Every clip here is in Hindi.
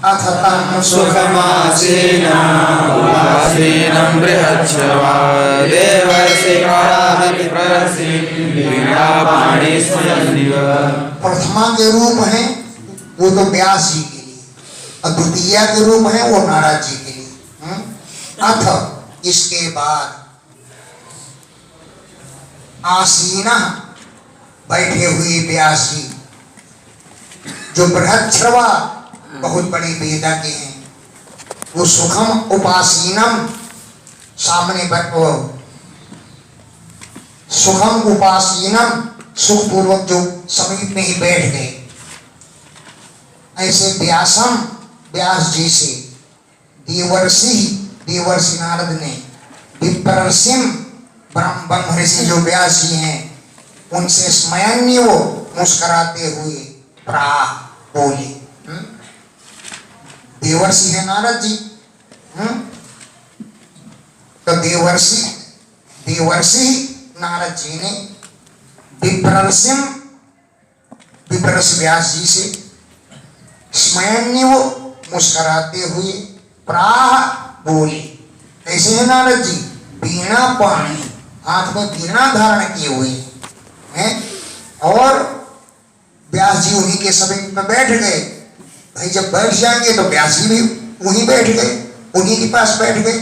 अथ तं सुखमासीनं बृहच्छ्रवा देवर्षिकाणि वीणापाणि स्वयंनिव। प्रथमा के रूप है वो तो व्यास जी के लिए, और द्वितीय के रूप है वो नारद जी के लिए। अथ इसके बाद आसीना बैठे हुए व्यास जी जो बृहच्छ्रवा बहुत बड़े वेदा के हैं, वो सुखम उपासीनम सामने बैठो, सुखम उपासीनम सुखपूर्वक जो समीप में ही बैठ गए, ऐसे व्यासम व्यास जी से देवर्षि नारद ने विप्रसिम ब्रह्म ऋषि जो व्यास जी हैं उनसे स्मयन्य वो मुस्कुराते हुए प्राह बोले। देवर्षि है नारद जी। तो देवर्षि नारद जी ने विप्रस व्यास जी से स्मयन्य वो मुस्कुराते हुए प्राह बोले। ऐसे है नारद जी वीणा पाणी, हाथ में वीणा धारण किए हुए हैं, और व्यास जी उन्हीं के समीप में बैठ गए। भाई जब बैठ जाएंगे तो व्यास जी भी वहीं बैठ गए, उन्हीं के पास बैठ गए।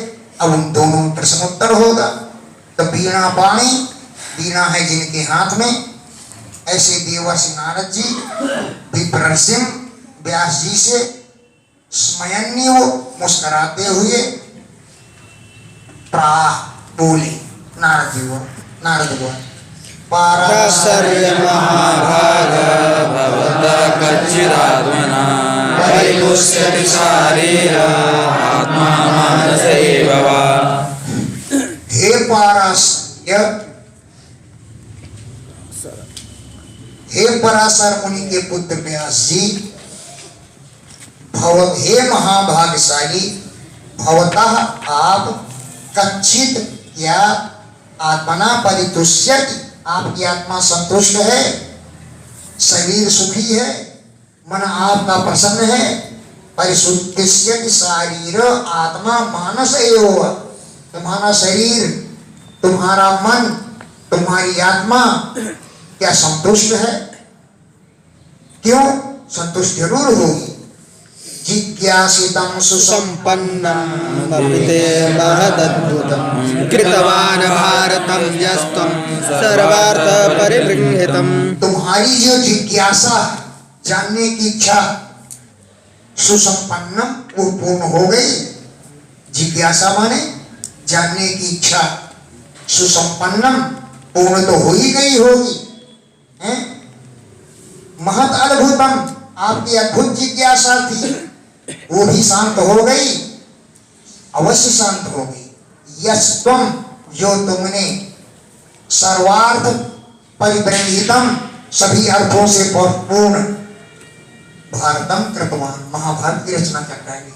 अब उन दोनों प्रश्नोत्तर होगा। तो वीणा पाणी, वीणा है जिनके हाथ में, ऐसे देवर्षि नारद जी विप्रसिम व्यास जी से स्मयन्य मुस्कुराते हुए प्राह बोले। नारद वो पाराशर्य महाभाग भवता कच्चिदात्मना परिपुष्यति शारीर आत्मा मानसैव वा। हे पाराशर्य, हे पराशर मुनि के पुत्र व्यास जी, हे महाभाग्यशाली, भवतः आप कच्चित या आत्मना परितुष्यति, आपकी आत्मा संतुष्ट है, शरीर सुखी है, मन आपका प्रसन्न है। परिशुद्धिष्यति शारीर आत्मा मानस एव, तुम्हारा शरीर, तुम्हारा मन, तुम्हारी आत्मा क्या संतुष्ट है? क्यों संतुष्ट जरूर होगी। जिज्ञासितं सुसंपन्नं भवते महदद्भुतं कृतवान् भारतं यस्तं सर्वार्थ परिबृंहितं। तुम्हारी जो जिज्ञासा, जानने की इच्छा, सुसंपन्नम वो पूर्ण हो गई। जिज्ञासा माने जानने की इच्छा, सुसंपन्नम पूर्ण तो हो ही गई होगी। महत अद्भुतम, आपकी अद्भुत जिज्ञासा थी, वो भी शांत हो गई, अवश्य शांत हो गई। यस तुम, जो तुमने सर्वार्थ परिबृंहितम, सभी अर्थों से पूर्ण भारतम कृतवान, महाभारत की रचना कर डाली,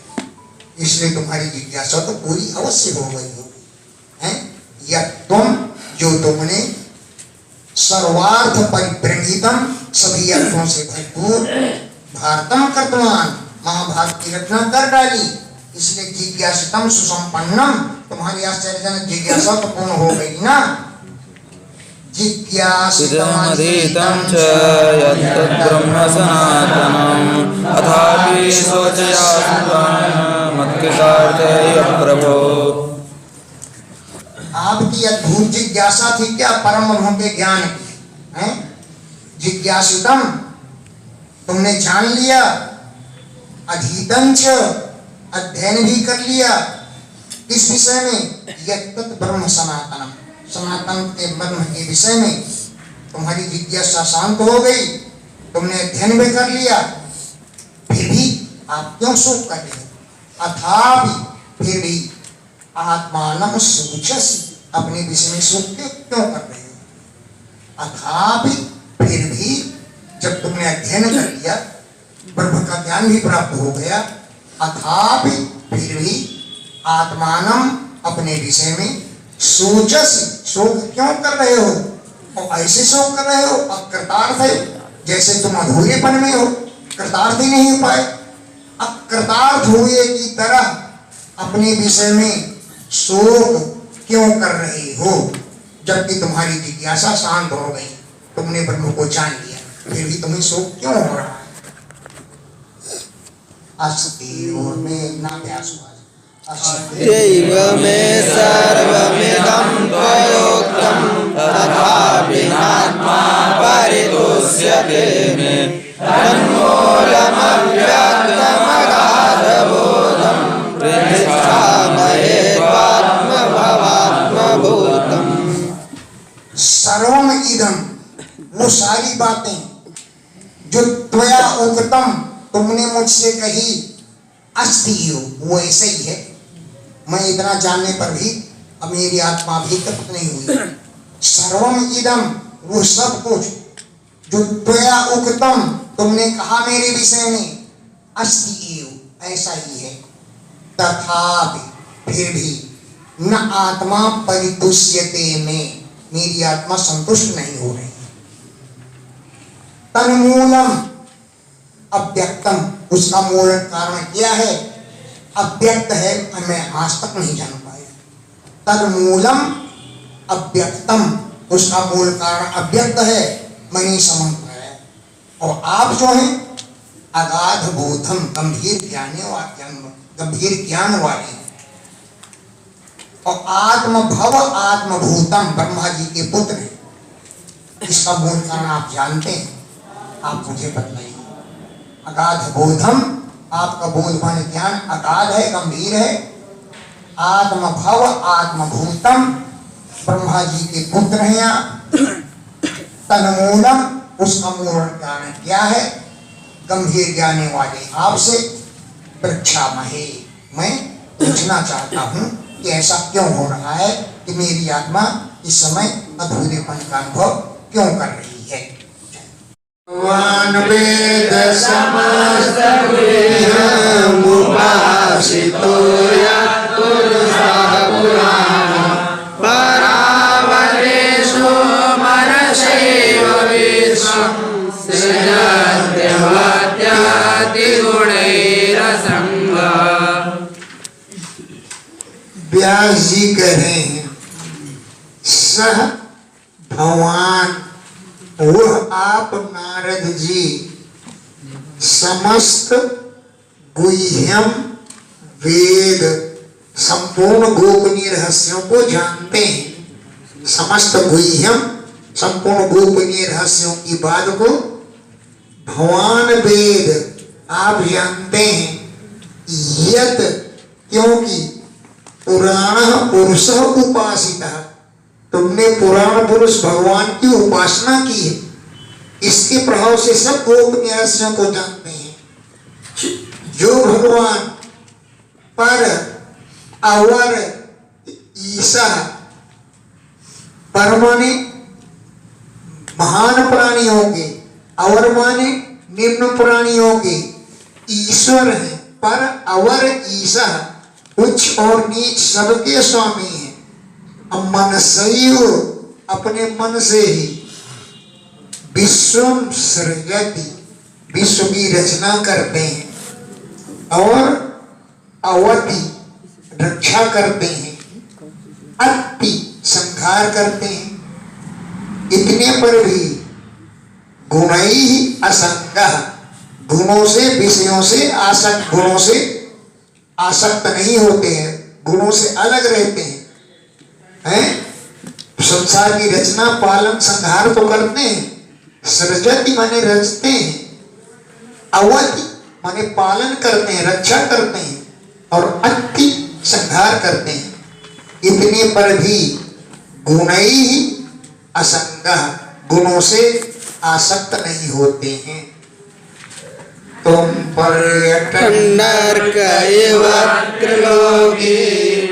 इसलिए तुम्हारी जिज्ञासा तो पूरी अवश्य हो गई होगी। यह तुम, जो तुमने सर्वार्थ परिबृंहितम, सभी अर्थों से भरपूर भारतम कृतवान, महाभारत की रचना कर डाली, इसलिए जिज्ञासितम सुसंपन्नम, तुम्हारी आश्चर्यजनक जिज्ञासा तो पूर्ण हो गई ना। जिज्ञासितमधीतं च यत्तद् ब्रह्म सनातनम् अथापि शोचयास्पदं मत्कृतार्थय प्रभो। आपकी अद्भुत जिज्ञासा थी क्या परम ब्रह्म के ज्ञान की? जिज्ञासितम, तुमने जान लिया, अधीतं च, अध्ययन भी कर लिया, इस विषय में यत्तद् ब्रह्म सनातनम, सनातन के ब्रह्म के विषय में तुम्हारी जिज्ञासा शांत हो गई, तुमने अध्ययन भी कर लिया, फिर भी आप क्यों शोक कर रहे हो? अथापि, फिर भी आत्मानम सूचसि, अपने विषय में शोक क्यों कर रहे हो? अथापि, फिर भी जब तुमने अध्ययन कर लिया, ब्रह्म का ज्ञान भी प्राप्त हो गया, अथापि फिर भी आत्मानम, अपने विषय में सोचसि, शोक क्यों कर रहे हो? और ऐसे शोक कर रहे हो अकृतार्थ है, जैसे तुम अधूरेपन में हो, कृतार्थ ही नहीं हो पाए। अब कृतार्थ हुए की तरह अपने विषय में शोक क्यों कर रहे हो, जबकि तुम्हारी जिज्ञासा शांत हो गई, तुमने ब्रह्म को जान लिया, फिर भी तुम्हें शोक क्यों हो रहा है? अस्ति और में नाभ्यास हुआ। दैव मे सर्वमिदं त्वयोक्तं तथापि नात्मा परितुष्यते मे तन्मूलमव्यक्तमगाधबोधं पृच्छामहे त्वात्मभवात्मभूतम्। सर्वम इदम, वो सारी बातें जो त्वया उक्तम, तुमने मुझसे कही, अस्ति हो, वो ऐसे ही है। मैं इतना जानने पर भी अब मेरी आत्मा भी तृप्त नहीं हुई। सर्वम इदम, वो सब कुछ जो त्वया उक्तम, तुमने कहा मेरे विषय में, अस्ति एव, ऐसा ही है। तथापि, फिर भी, न आत्मा परितुष्यते में, मेरी आत्मा संतुष्ट नहीं हो रही। तन्मूलम अव्यक्तम, उसका मूल कारण क्या है? अव्यक्त है, मैं आज तक नहीं जान पाया। तन्मूलम अव्यक्तम, उसका मूल कारण अव्यक्त है, मैं नहीं समझ पाया। और आप जो हैं अगाध बोधम, गंभीर ज्ञान वाले, और आत्मभव आत्मभूतम, ब्रह्मा जी के पुत्र हैं। इसका मूल कारण आप जानते हैं, आप मुझे बतलाइए। अगाध बोधम, आपका बोध मान ज्ञान अगाध है, गंभीर है। आत्मभव आत्मभूतम, ब्रह्मा जी के पुत्र हैं आप। तन्मूलम, उसका मूल कारण क्या है? गंभीर ज्ञानी वाले आपसे पृच्छामहे, मैं पूछना चाहता हूं कि ऐसा क्यों हो रहा है कि मेरी आत्मा इस समय अधूरेपन का अनुभव क्यों कर रही है? भगवान वेद समस्त गुह्यमुपासितो यत्पुरुषः पुराणः परावरेषु मनसैव विश्वं सृजत्यवत्यादिगुणैरसङ्गः। व्यास जी कहें, सह भगवान, वह आप नारद जी समस्त गुह्यम वेद, संपूर्ण गोपनीय रहस्यों को जानते हैं। समस्त गुह्यम, संपूर्ण गोपनीय रहस्यों की बात को भगवान वेद आप जानते हैं। यत, क्योंकि पुराण पुरुष उपासितः, तुमने पुराण पुरुष भगवान की उपासना की है, इसके प्रभाव से सब गोपनीय रहस्यों को जानते हैं। जो भगवान पर अवर ईसा, पर माने महान प्राणियों के, अवर माने निम्न प्राणियों के ईश्वर है। पर अवर ईसा, उच्च और नीच सबके स्वामी है। मन सैव, अपने मन से ही विश्वम सृजति, विश्व की रचना करते हैं, और अवति, रक्षा करते हैं, अति, संहार करते हैं। इतने पर भी गुणैः असंगः, गुणों से, विषयों से आसक्त, गुणों से आसक्त नहीं होते हैं, गुणों से अलग रहते हैं। संसार की रचना, पालन, संहार तो करते हैं। सृजति माने रचते हैं, अवति माने पालन करते हैं, रक्षा करते हैं, और अति संहार करते हैं। इतने पर भी गुणैः असंगः, गुणों से आसक्त नहीं होते हैं। तुम पर्यटन नर्क इव त्रिलोकी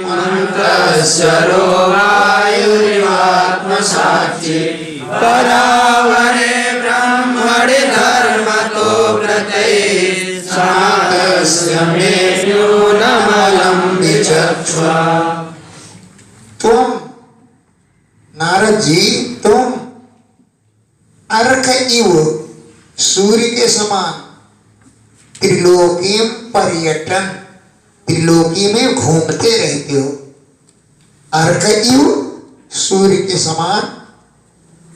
मंत्रस्वरो वायुरिवात्मसाक्षी परावरे ब्रह्मणि धर्मतो प्रत्यये सनातस्य मे न्यूनमलं विचक्षुः। तुम नारद जी, तुम अर्क इव, सूर्य के समान, त्रिलोकीम पर्यटन, त्रिलोकी में घूमते रहते हो। अर्क इव, सूर्य के समान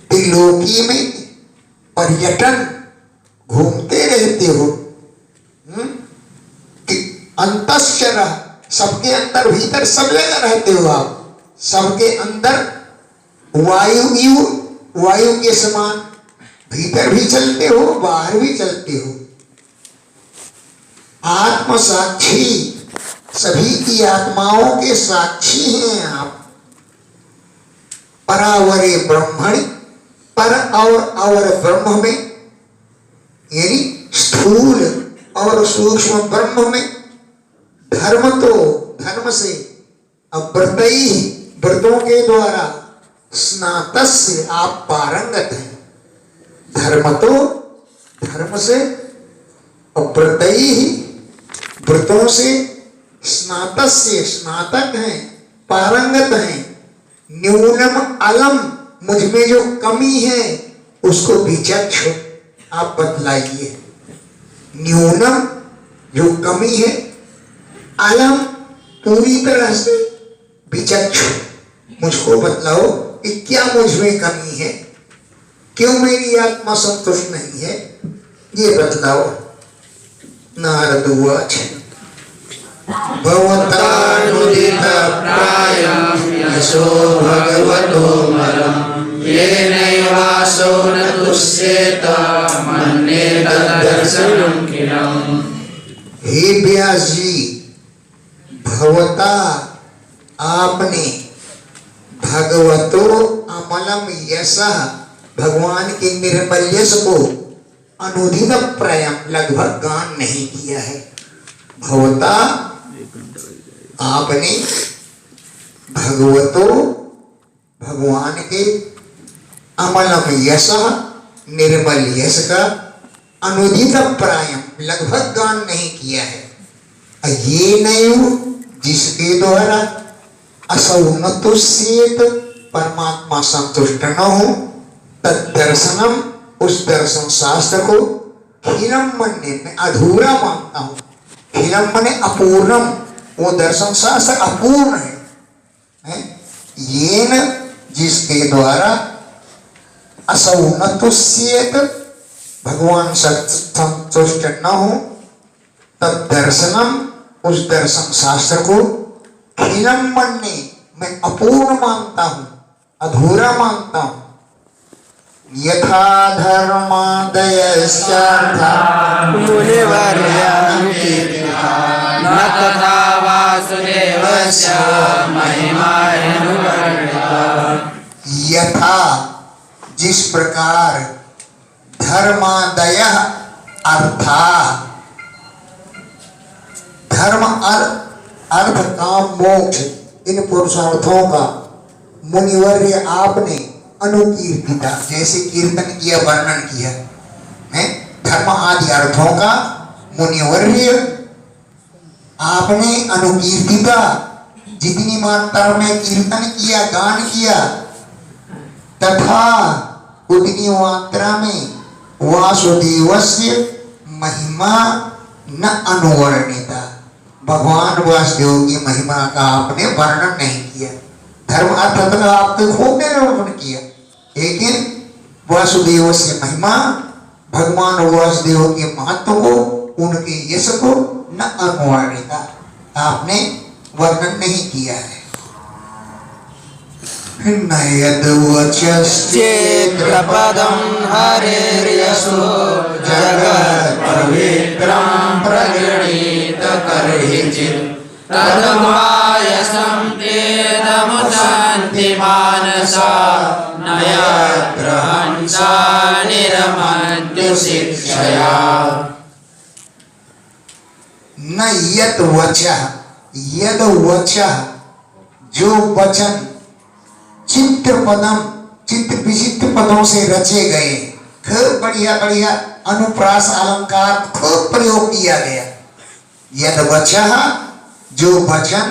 त्रिलोकी में पर्यटन घूमते रहते हो। कि अंतश्चर, सबके अंदर भीतर सब जगह रहते हो आप, सबके अंदर वायु इव, वायु के समान भीतर भी चलते हो बाहर भी चलते हो। आत्म साक्षी, सभी की आत्माओं के साक्षी हैं आप। परावरे ब्रह्मणि, पर और अवर ब्रह्म में, यानी स्थूल और सूक्ष्म ब्रह्म में, धर्म तो धर्म से, अव्रतई व्रतों के द्वारा, स्नातस्य आप पारंगत हैं। धर्म तो धर्म से, अव्रतई व्रतों से, स्नातस्य स्नातक हैं, पारंगत हैं। न्यूनम अलम, मुझ में जो कमी है उसको विचक्ष आप बतलाइए। न्यूनम जो कमी है, अलम पूरी तरह से, विचक्ष मुझको बतलाओ कि क्या मुझ में कमी है, क्यों मेरी आत्मा संतुष्ट नहीं है, ये बतलाओ। नारद उवाच भवतानुदित प्रायं यशो भगवतो मरं येनैवासो न तुष्येत मन्ये तद्दर्शनं किलम्। हे व्यास जी, भवता आपने, भगवतो अमलम यशः, भगवान के निर्मल यश को, अनुदित प्रायम लगभग गान नहीं किया है। भवता आपने, भगवतो भगवान के, अमलम यशः निर्मल यश का, अनुदित प्रायम लगभग गान नहीं किया है। ये नहीं जिसके द्वारा असौ न तुष्येत, परमात्मा संतुष्ट न हो, तद्दर्शनम उस दर्शन शास्त्र को, खिलम मन्ये मैं अधूरा मानता हूँ। खिलम मने अपूर्णम, वो दर्शन शास्त्र अपूर्ण है। ये न जिसके द्वारा असौ न तुष्येत, भगवान संतुष्ट न हो, तद्दर्शनम उस दर्शन शास्त्र को, खिलम मन्ये मैं अपूर्ण मानता हूं, अधूरा मानता हूं। यथा धर्मादयश्चार्था मुनिवर्यानुकीर्तिता न तथा वासुदेवस्य महिमानुवर्णिता। यथा जिस प्रकार धर्मादय अर्था, धर्म अर्थ काम मोक्ष इन पुरुषार्थों का मुनिवर्य आपने अनुकीर्तिता, जैसे कीर्तन किया वर्णन किया है, धर्म आदि अर्थों का मुनिवर्य आपने अनुकीर्तिता, जितनी मात्रा में कीर्तन किया गान किया, तथा उतनी मात्रा में वासुदेवस्य महिमा न अनुवर्णिता, भगवान वासुदेव की महिमा का आपने वर्णन नहीं किया। धर्म अर्थ तथा आपके खूब ने वर्णन किया, लेकिन वासुदेव से महिमा, भगवान वासुदेव के महत्व को, उनके यश को न अनुवर्णिता, आपने वर्णन नहीं किया है। चेत्रपदं हरेर्यशो जगत् पवित्रं प्रगृहीत कर्हिचित् तद्मायसं तेदमुचान्ति मानसा न यत्र हंसा निरमन्त्युशिक्षया। न यत वचः, यद वचः जो वचन, चित्र पदम चित्र विचित्र पदों से रचे गए, खूब बढ़िया बढ़िया अनुप्रास अलंकार खूब प्रयोग किया गया। यद वचः जो वचन,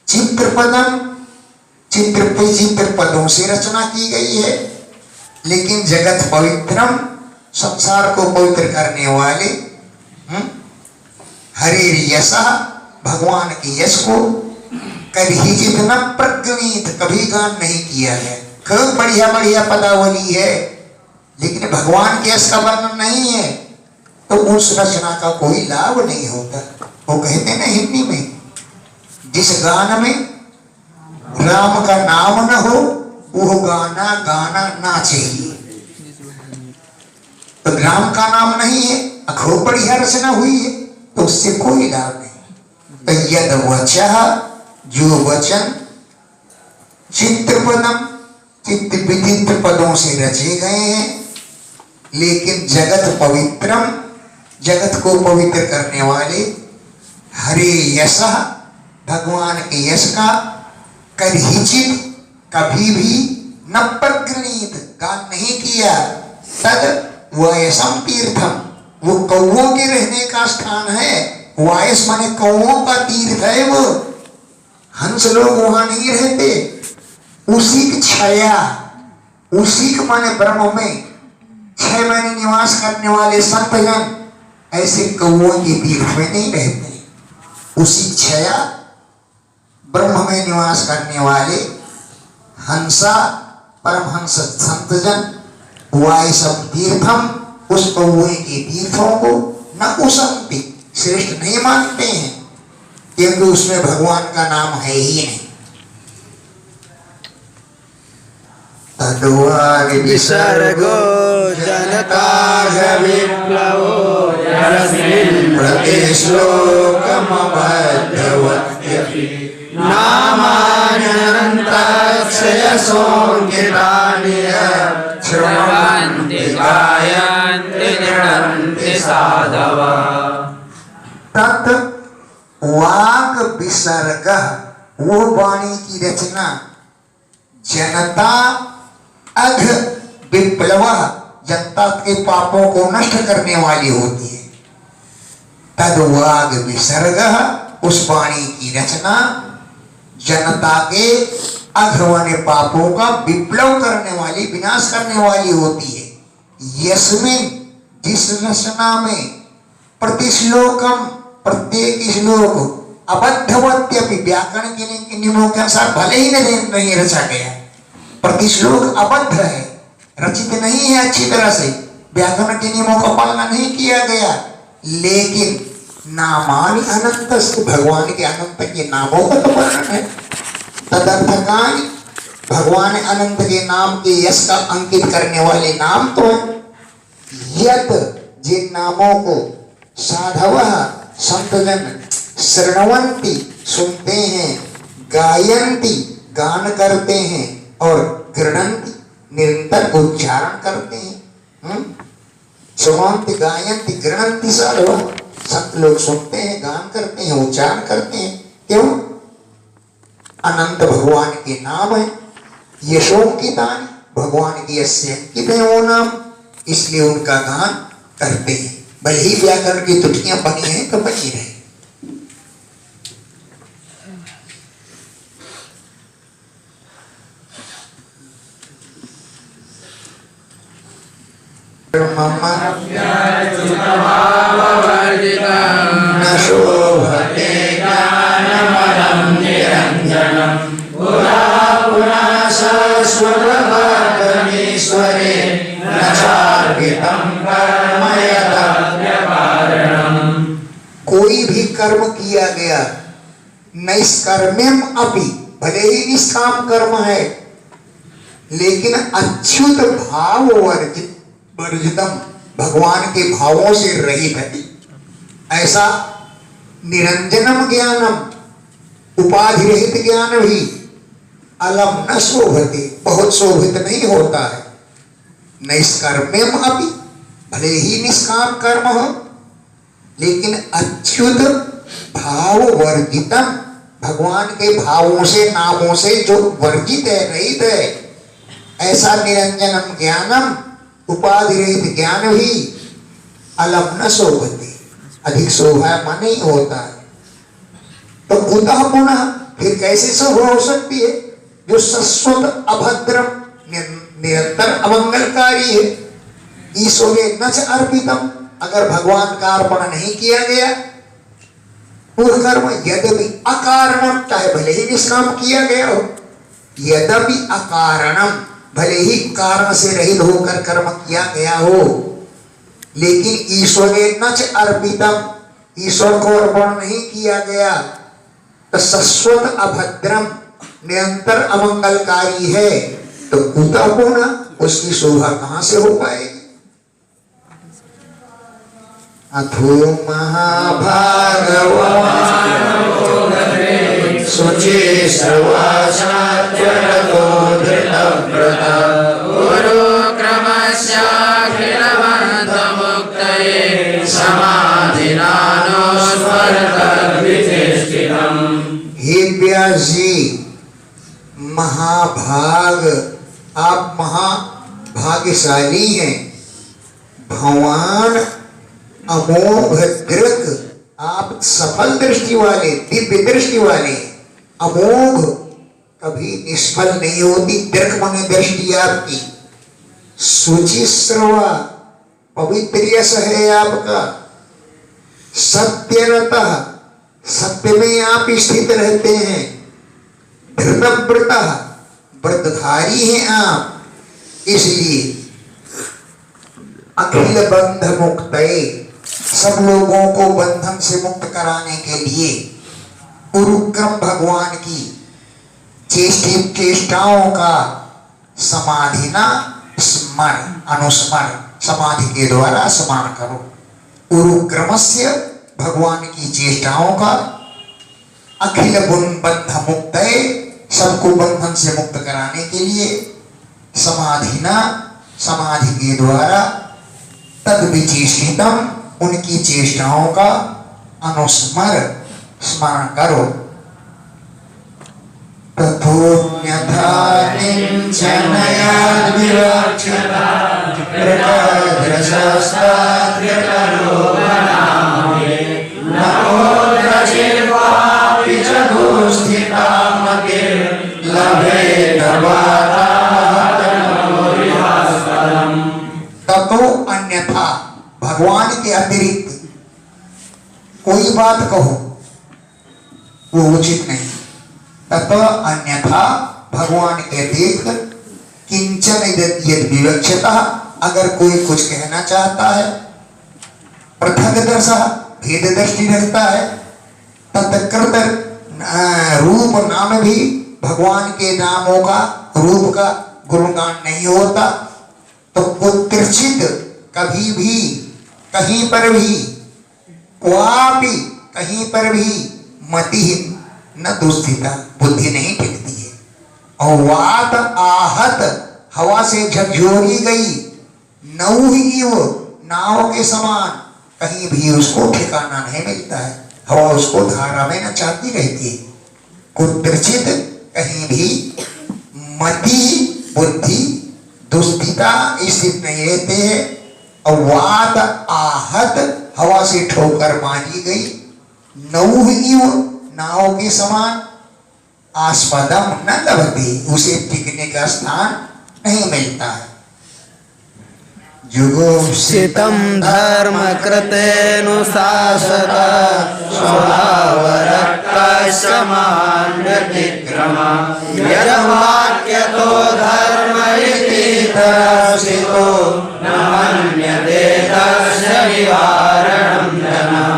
चित्र पदम चित्र विचित्र पदों से रचना की गई है, लेकिन जगत पवित्रम संसार को पवित्र करने वाले हरे यश, भगवान के यश को कभी जितना प्रगणित कभी गान नहीं किया है। खूब बढ़िया बढ़िया पदावली है, लेकिन भगवान के यश का वर्णन नहीं है तो उस रचना का कोई लाभ नहीं होता। वो कहते ना हिंदी में, जिस गान में राम का नाम न हो वो गाना गाना ना चाहिए। तो राम का नाम नहीं है, खूब बढ़िया रचना हुई है तो उससे कोई लाभ नहीं। तो यद वचः, जो वचन चित्रपदम, चित्र विचित्र पदों से रचे गए हैं, लेकिन जगत पवित्रम, जगत को पवित्र करने वाले, हरे यश, भगवान के यश का कदाचित कभी भी न प्रगणित गान नहीं किया। तद वायसम तीर्थम, वो कौओं के रहने का स्थान है। वायस माने कौओं का तीर्थ है वो। हंस लोग वहां नहीं रहते। उसी की छाया, उसी के माने ब्रह्म में 6 महीने निवास करने वाले संतजन ऐसे कौओं के तीर्थ में नहीं रहते। उसी छाया ब्रह्म में निवास करने वाले हंसा परमहंस संतजन वायसम तीर्थम, उस कौए के तीर्थों को न उसंति, श्रेष्ठ नहीं मानते हैं, क्योंकि उसमें भगवान का नाम है ही नहीं। तद्वार विसर्गो जनताः विप्लवो यस्मिन् प्रतिश्लोकमबद्धवत्यपि नामान्यनन्तस्य यशोऽङ्कितानि श्रवन्ति गायन्ति गृह्णन्ति साधवः। तत् वाक विसर्ग, वो वाणी की रचना, जनता अघ विप्लव, जनता के पापों को नष्ट करने वाली होती है। तद वाग विसर्ग, उस वाणी की रचना जनता के अघवाने पापों का विप्लव करने वाली, विनाश करने वाली होती है। यस्मिन, जिस रचना में प्रतिश्लोकम, प्रत्येक श्लोक अबद्धवत्यपि, व्याकरण के नियमों के अनुसार भले ही नहीं रचा गया, प्रतिश्लोक अबद्ध है, रचित नहीं है अच्छी तरह से, व्याकरण के नियमों का पालन नहीं किया गया, लेकिन नामानि अनंत, भगवान के अनंत के नामों का तो वर्णन है। तदर्थकानि, भगवान अनंत के नाम के यश का अंकित करने वाले नाम तो है। यत, जिन नामों को साधव संतजन श्रवन्ति, सुनते हैं, गायन्ति, गान करते हैं, और गृह्णन्ति, निरंतर उच्चारण करते हैं। श्रवन्ति गायन्ति गृह्णन्ति साधव, संत लोग सुनते हैं, गान करते हैं, उच्चारण करते हैं। क्यों? अनंत भगवान के नाम है। यशोंकितानि, भगवान की यश से अंकित है वो नाम, इसलिए उनका गान करते हैं। भले ही व्याकरण की त्रुटियां बनी हैं तो बनी रहे। न शोभते ज्ञानमदं निरञ्जनं, पुरा पुरा शाश्वतवादमीश्वरे, न चार्पितं कर्म यतव्यकारणम्। कोई भी कर्म किया गया नैष्कर्म्यम अपि, भले ही निष्काम कर्म है, लेकिन अच्युत भाव वर्जितम, भगवान के भावों से रहित है, ऐसा निरंजनम ज्ञानम, उपाधि रहित ज्ञान भी अलम न शोभते, बहुत शोभित नहीं होता है। नैष्कर्म्यम अपि, भले ही निष्काम कर्म हो, लेकिन अच्युत भाव वर्जितम, भगवान के भावों से, नामों से जो वर्जित है, रहित है, ऐसा निरंजनम ज्ञानम, उपाधि रहित ज्ञान भी अलम न शोभते, अधिक शोभा नहीं होता है। तो कुतः पुनः, फिर कैसे शोभा हो सकती है जो शाश्वत अभद्रम, निरंतर अमंगलकारी है। ईश्वरे न च अर्पितम, अगर भगवान का अर्पण नहीं किया गया, पूर्व कर्म यद्यपि अकारणम, चाहे भले ही निष्काम किया गया हो, यद्यपि अकारणम, भले ही कारण से रहित होकर कर्म किया गया हो, लेकिन ईश्वरे न च अर्पितम, ईश्वर को अर्पण नहीं किया गया, तो शाश्वत अभद्रम, निरंतर अमंगलकारी है, तो कुतः होना, उसकी शोभा कहां से हो पाएगी। अथो महाभागवान शुचि सर्वाचार्यतो धृतव्रता गुरु क्रमस्याखिलबन्धमुक्तये समाधिनानुस्मरतद्विचेष्टितम्। हे व्यास जी, महाभाग, आप महाभाग्यशाली हैं। भगवान अमोघ दृक, आप सफल दृष्टि वाले, दिव्य दृष्टि वाले। अमोघ कभी निष्फल नहीं होती, दृक माने दृष्टि आपकी। शुचिस्रवा, पवित्र यश है आपका। सत्यरतः, सत्य में आप स्थित रहते हैं। धृतव्रता, व्रतधारी हैं आप, इसलिए अखिल बंध मुक्तये, सब लोगों को बंधन से मुक्त कराने के लिए उरुक्रम भगवान की चेष्टाओं का समाधिना स्मर, अनुस्मर, समाधि के द्वारा स्मरण करो। उरुक्रमस्य, भगवान की चेष्टाओं का, अखिल बंध मुक्तये, सबको बंधन से मुक्त कराने के लिए समाधिना, समाधि के द्वारा, तद विचेष्टितम, उनकी चेष्टाओं का अनुस्मर, स्मरण करो। तथोन्यथा किंचनयाद् विवक्षता कृतदृशस्ताद्यतलोभनामये नकोद्रचिर्वापि च दुःस्थितामके लभेदवातातनोरिहास्पदम्। ततो अन्यथा, भगवान के अतिरिक्त कोई बात कहो वो उचित नहीं। ततो अन्यथा, भगवान के अतिरिक्त किंचन यदि विवक्षता, अगर कोई कुछ कहना चाहता है, पृथक दर्शा, भेद दृष्टि रखता है, तत्कृत रूप नाम भी, भगवान के नामों का, रूप का गुणगान नहीं होता, तो कुत्रचित, कभी भी, कहीं पर भी, क्वापि, कहीं पर भी, मति न दुस्थिता, बुद्धि नहीं टिकती है। और वात आहत, हवा से झकझोरी गई, नौहीव, नाव के समान, कहीं भी उसको ठिकाना नहीं मिलता है, हवा उसको धारा में नचाती रहती है। कुत्रचित, कहीं भी, मति, बुद्धि दुस्थिता, स्थित नहीं रहते हैं। और वात आहत, हवा से ठोकर मारी गई, नौहीव, नाव के समान, आस्पदम न लभते, उसे टिकने का स्थान नहीं मिलता है। जुगुप्सितं धर्म कृतेऽनुशासत स्वभावरक्तस्य मान्यतिक्रम यद्वाक्यतो धर्म इति दर्शितो न मन्यते तस्य विवारणं जनः।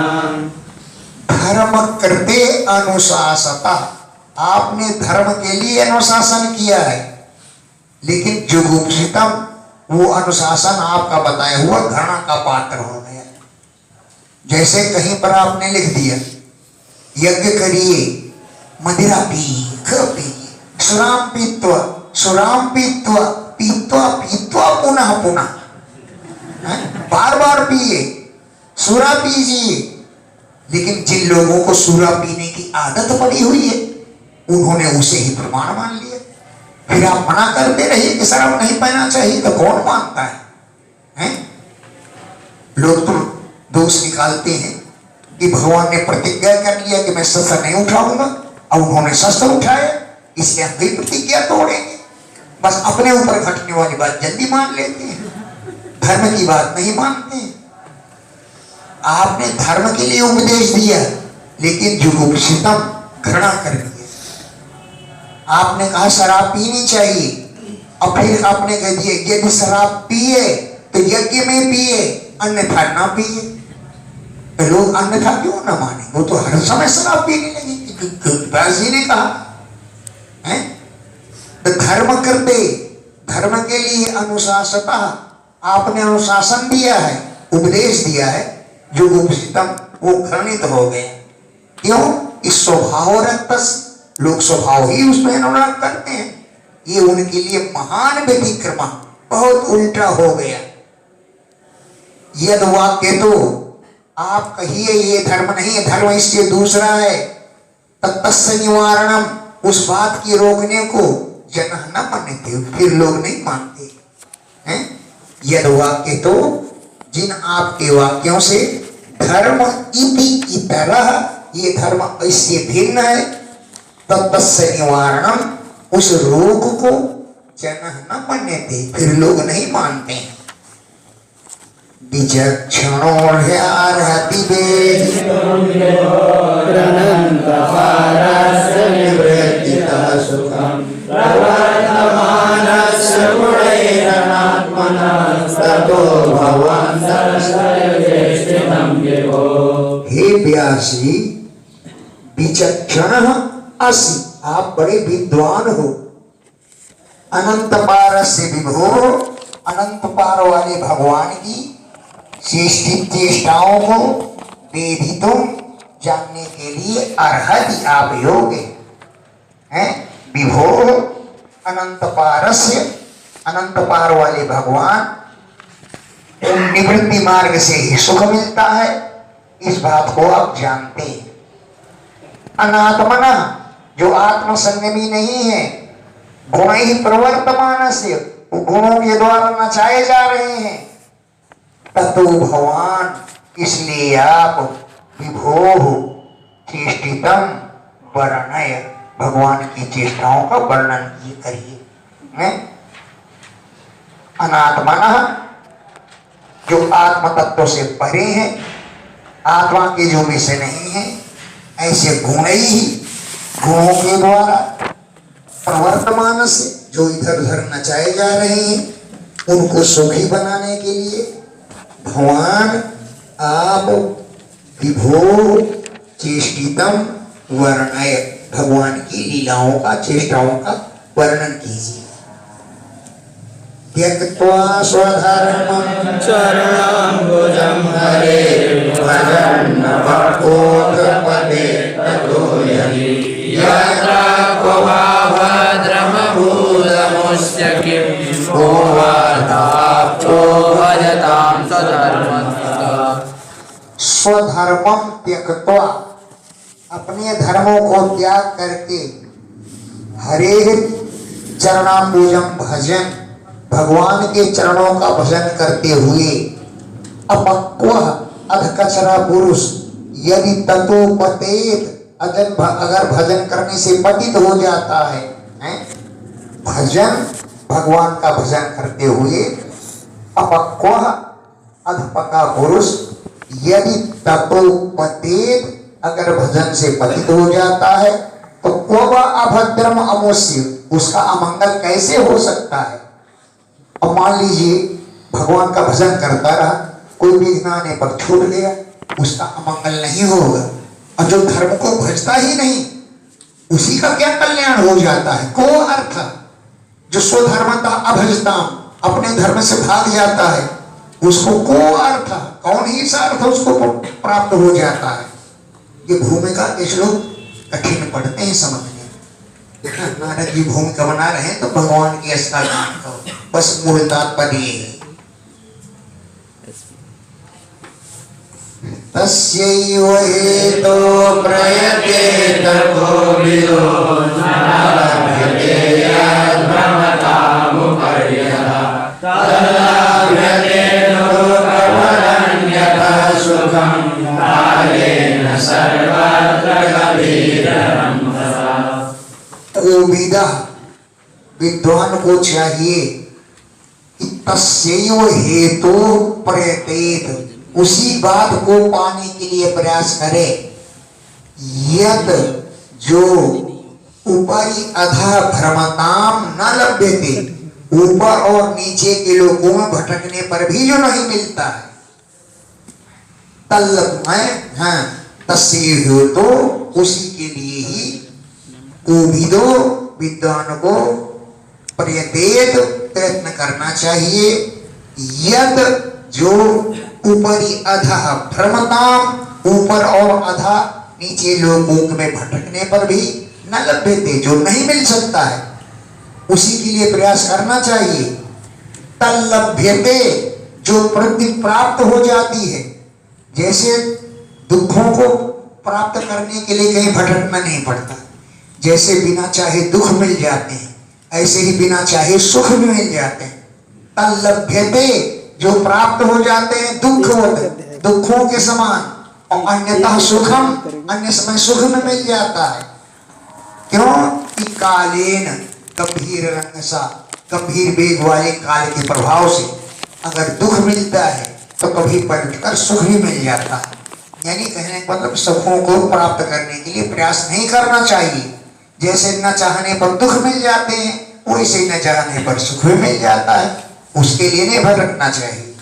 धर्म कृते अनुशासता, आपने धर्म के लिए अनुशासन किया है, लेकिन जुगुप्सितम, वो अनुशासन आपका बताया हुआ घृणा का पात्र हो गया। जैसे कहीं पर आपने लिख दिया, यज्ञ करिए, मदिरा पिए, सुराम पीत्वा, सुराम पीत्वा, पीत्वा पीत्वा पुनः पुनः, बार बार पिए, सुरा पीजिए। लेकिन जिन लोगों को सुरा पीने की आदत पड़ी हुई है, उन्होंने उसे ही प्रमाण मान लिया। फिर आप मना करते रहिए कि शराब नहीं पीना चाहिए, तो कौन मानता है? लोग तो दोष निकालते हैं कि भगवान ने प्रतिज्ञा कर लिया कि मैं शस्त्र नहीं उठाऊंगा, और उन्होंने शस्त्र उठाया, इसलिए हम भी प्रतिज्ञा तोड़ेंगे। बस अपने ऊपर घटने वाली बात जल्दी मान लेते हैं, धर्म की बात नहीं मानते। आपने धर्म के लिए उपदेश दिया, लेकिन जुगुप्सितम घृणा कर लिया। आपने कहा शराब पीनी चाहिए, और फिर आपने कह दिया यदि शराब पिए तो यज्ञ में पिए, अन्यथा ना पिए। तो लोग अन्यथा क्यों ना माने, वो तो हर समय शराब पीने लगे। व्यास जी ने कहा है तो धर्म करते, धर्म के लिए अनुशासता, आपने अनुशासन दिया है, उपदेश दिया है, जो उपसितम वो घृणित हो गए। क्यों? इस स्वभाव रक्तस, लोग स्वभाव ही उसमें अनुराग करते हैं। ये उनके लिए महान व्यतिक्रमा, बहुत उल्टा हो गया। यद वाक्य तो आप कहिए ये धर्म नहीं है, धर्म इससे दूसरा है। तत्तस्य निवारणम, उस बात की रोकने को जन न मानते, फिर लोग नहीं मानते हैं। यद वाक्य तो, जिन आपके वाक्यों से धर्म इति इतरह, ये धर्म इससे भिन्न है। तत्तस्य निवारणम, उस रोग को जन न मानते, फिर लोग नहीं मानते हैं। विचक्षणो ह्यार्हति वेद अनन्तपारस्य निवृत्तितः सुखं प्रवर्तमानस्य गुणैरनात्मनः ततो भवान् सर्वज्ञेष्ठितं विभो। हे व्यासी, विचक्षण असि, आप बड़े विद्वान हो। अनंत पार से विभो, अनंत पार वाले भगवान की श्रेष्ठ चेष्टाओं को वेदितुम, जानने के लिए अर्हति आप योग्य हैं। विभो अनंत पारस्य, अनंत पार वाले भगवान, निवृत्ति मार्ग से ही सुख मिलता है, इस बात को आप जानते हैं। अनात्मना, जो आत्म संयमी नहीं है, गुण ही प्रवर्तमान से, गुणों के द्वारा नचाए जा रहे हैं। ततो भगवान, इसलिए आप विभो चेष्टितम वर्णय, भगवान की चेष्टाओं का वर्णन करिए। अनात्मना, जो आत्म तत्व से परे हैं, आत्मा के जो विषय नहीं है, ऐसे गुण ही गुणों के द्वारा प्रवर्तमान से, जो इधर उधर नचाए जा रहे हैं, उनको सुखी बनाने के लिए भगवान आप विभो चेष्टितम वर्णय, भगवान की लीलाओं का, चेष्टाओं का वर्णन कीजिए। त्यक्त्वा स्वधर्मं चरणाम्बुजं हरेर् भजन्न भक्तोत्पदे ततो यदि यत्र क्वभावद्रमभूतमुस्य किं भोवार्ताप्तो भजतां स्वधर्मतः। स्वधर्मम त्यक्त्वा, अपने धर्मों को त्याग करके, हरे चरणाम्बुजं भजन, भगवान के चरणों का भजन करते हुए, अपक्व अधकचरा पुरुष यदि ततो पतेत, अगर भजन करने से पतित हो जाता है, भजन भगवान का भजन करते हुए, अपक्व अधपका पुरुष यदि ततो पतेत, अगर भजन से पतित हो जाता है, तो क्व अभद्रम अमोस्य, उसका अमंगल कैसे हो सकता है। अब मान लीजिए भगवान का भजन करता रहा, कोई विघ्न आने पर छूट गया, उसका अमंगल नहीं होगा। और जो धर्म को भजता ही नहीं, उसी का क्या कल्याण हो जाता है। को अर्थ, जो स्वधर्मता अभजता, अपने धर्म से भाग जाता है, उसको को अर्थ, कौन ही सा अर्थ उसको प्राप्त हो जाता है। ये भूमिका के श्लोक कठिन पड़ते हैं समझने। देखना, नारद जी भूमिका बना रहे हैं तो भगवान की अस्था गान करो, बस मूल तात्पर्य है। तस्यैव हेतो प्रयतेत कोविदो नालभ्यते यद्भ्रमतामुपर्यः तद्लभ्यते लोकवरण्यतः सुखं कालेन सर्वत्र गभीरं तथा। कोविदा, विद्वान को चाहिए कि तस्यैव हेतु प्रयतेत, उसी बात को पाने के लिए प्रयास करे। यत जो ऊपरी अधः भ्रमताम न लभ्यते, ऊपर और नीचे के लोगों में भटकने पर भी जो नहीं मिलता है, तल्लभ में हाँ तस्वीर हो तो उसी के लिए ही कोविदो विद्वान को प्रयतेत प्रयत्न करना चाहिए। यद जो ऊपरी अधः भ्रमताम, ऊपर और अधः नीचे लोगों में भटकने पर भी न लभ्यते, जो नहीं मिल सकता है उसी के लिए प्रयास करना चाहिए। तल्लभ्यते जो प्रति प्राप्त हो जाती है, जैसे दुखों को प्राप्त करने के लिए कहीं भटकना नहीं पड़ता, जैसे बिना चाहे दुख मिल जाते हैं ऐसे ही बिना चाहे सुख भी मिल जाते हैं। तल्लभ्यते जो प्राप्त हो जाते हैं दुखवत, दुखों के समान, और अन्यतः सुखम, अन्य समय सुख में मिल जाता है। क्यों कि कालेन गंभीर रंग सा, गंभीर वेग वाले काल के प्रभाव से अगर दुख मिलता है तो कभी पलटकर सुख भी मिल जाता है। यानी कहने का मतलब सुखों को प्राप्त करने के लिए प्रयास नहीं करना चाहिए। जैसे न चाहने पर दुख मिल जाते हैं वैसे ही न चाहने पर सुख भी मिल जाता है, उसके लिए नहीं भटकना चाहिए।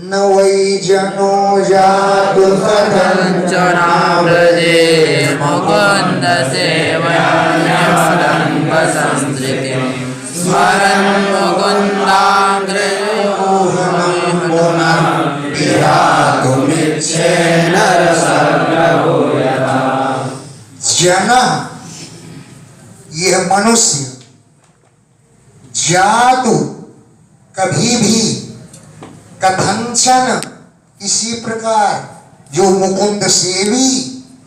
न वै जनो जातु कंचना व्रजे मुकुंद सेवयान्यमदम्ब संस्कृतिं स्मरन् मुकुन्दाग्रयोहनं पुनः विहातुमिच्छेन रसप्रभो यथा। जन यह मनुष्य जातु कभी भी कथंचन इसी प्रकार जो मुकुंद सेवी,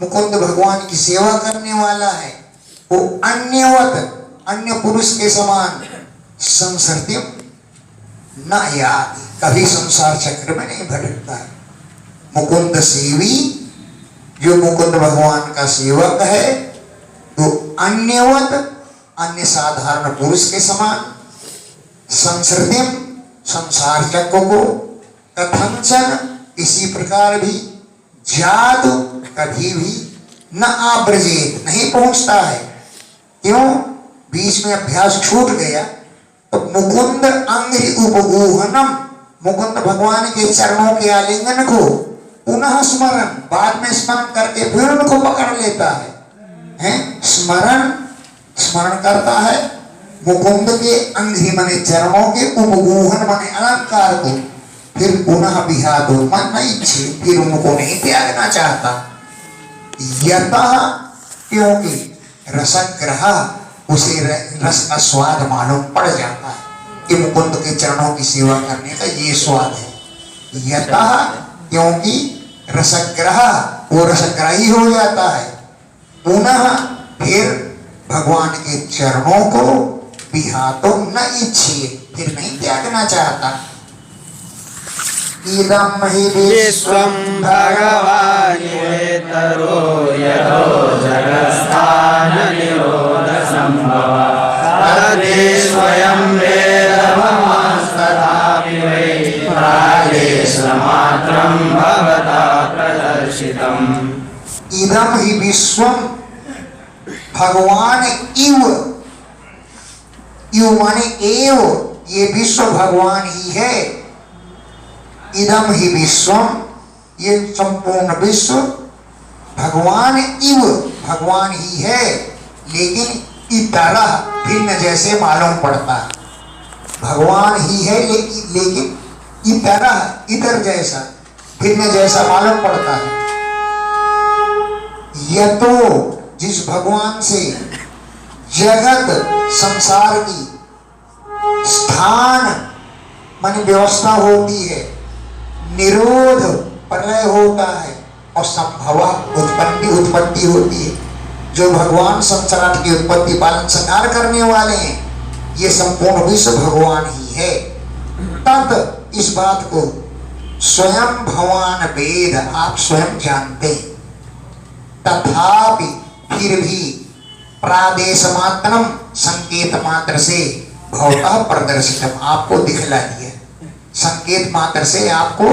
मुकुंद भगवान की सेवा करने वाला है, वो अन्यवत अन्य पुरुष के समान संसर्ति न याद, कभी संसार चक्र में नहीं भटकता है। मुकुंद सेवी जो मुकुंद भगवान का सेवक है तो अन्यवत अन्य साधारण पुरुष के समान संसर्तिम संसार चक्र को, कथंचन इसी प्रकार भी, जादू कभी भी न आब्रजेत नहीं पहुंचता है। क्यों? बीच में अभ्यास छूट गया तो मुकुंद अंग्रि उपगोहनम, मुकुंद भगवान के चरणों के आलिंगन को पुनः स्मरण, बाद में स्मरण करके फिर उनको पकड़ लेता है, स्मरण करता है मुकुंद के अंग्रि मने चरणों के, उपगोहन मने अलंकार को, फिर पुनः विहादो मन नहीं छे, फिर उनको नहीं त्यागना चाहता। यतः क्योंकि रसग्रह उसे रस का स्वाद मालूम पड़ जाता है कि मुकुंद के चरणों की सेवा करने का ये स्वाद है। यतः क्योंकि रसग्रह वो रसग्राही हो जाता है, पुनः फिर भगवान के चरणों को विहातो न इच्छे, फिर नहीं त्यागना चाहता। इदं हि विश्वं भगवानिवेतरो यतो जगत्स्थान निरोध संभव तदे स्वयं वेदमस्तथापि वै प्रागेशमात्रं भवता प्रदर्शितम्। इदं हि विश्वं भगवान इव, इव माने एव, ये विश्व भगवान ही है। इदम ही विश्वम, ये संपूर्ण विश्व भगवान इव, भगवान ही है, लेकिन इतरह भिन्न जैसे मालूम पड़ता है। भगवान ही है लेकिन इतरह इतर जैसा, भिन्न जैसा मालूम पड़ता है। यतो जिस भगवान से जगत संसार की स्थान मन व्यवस्था होती है, निरोध प्रलय होता है और संभव उत्पत्ति होती है। जो भगवान संसार की उत्पत्ति पालन संहार करने वाले हैं, ये संपूर्ण विश्व भगवान ही है। तत् इस बात को स्वयं भगवान वेद, आप स्वयं जानते हैं। तथापि फिर भी प्रादेश मात्रम, संकेत मात्र से भवतः प्रदर्शितम, आपको दिखला दिया, संकेत मात्र से आपको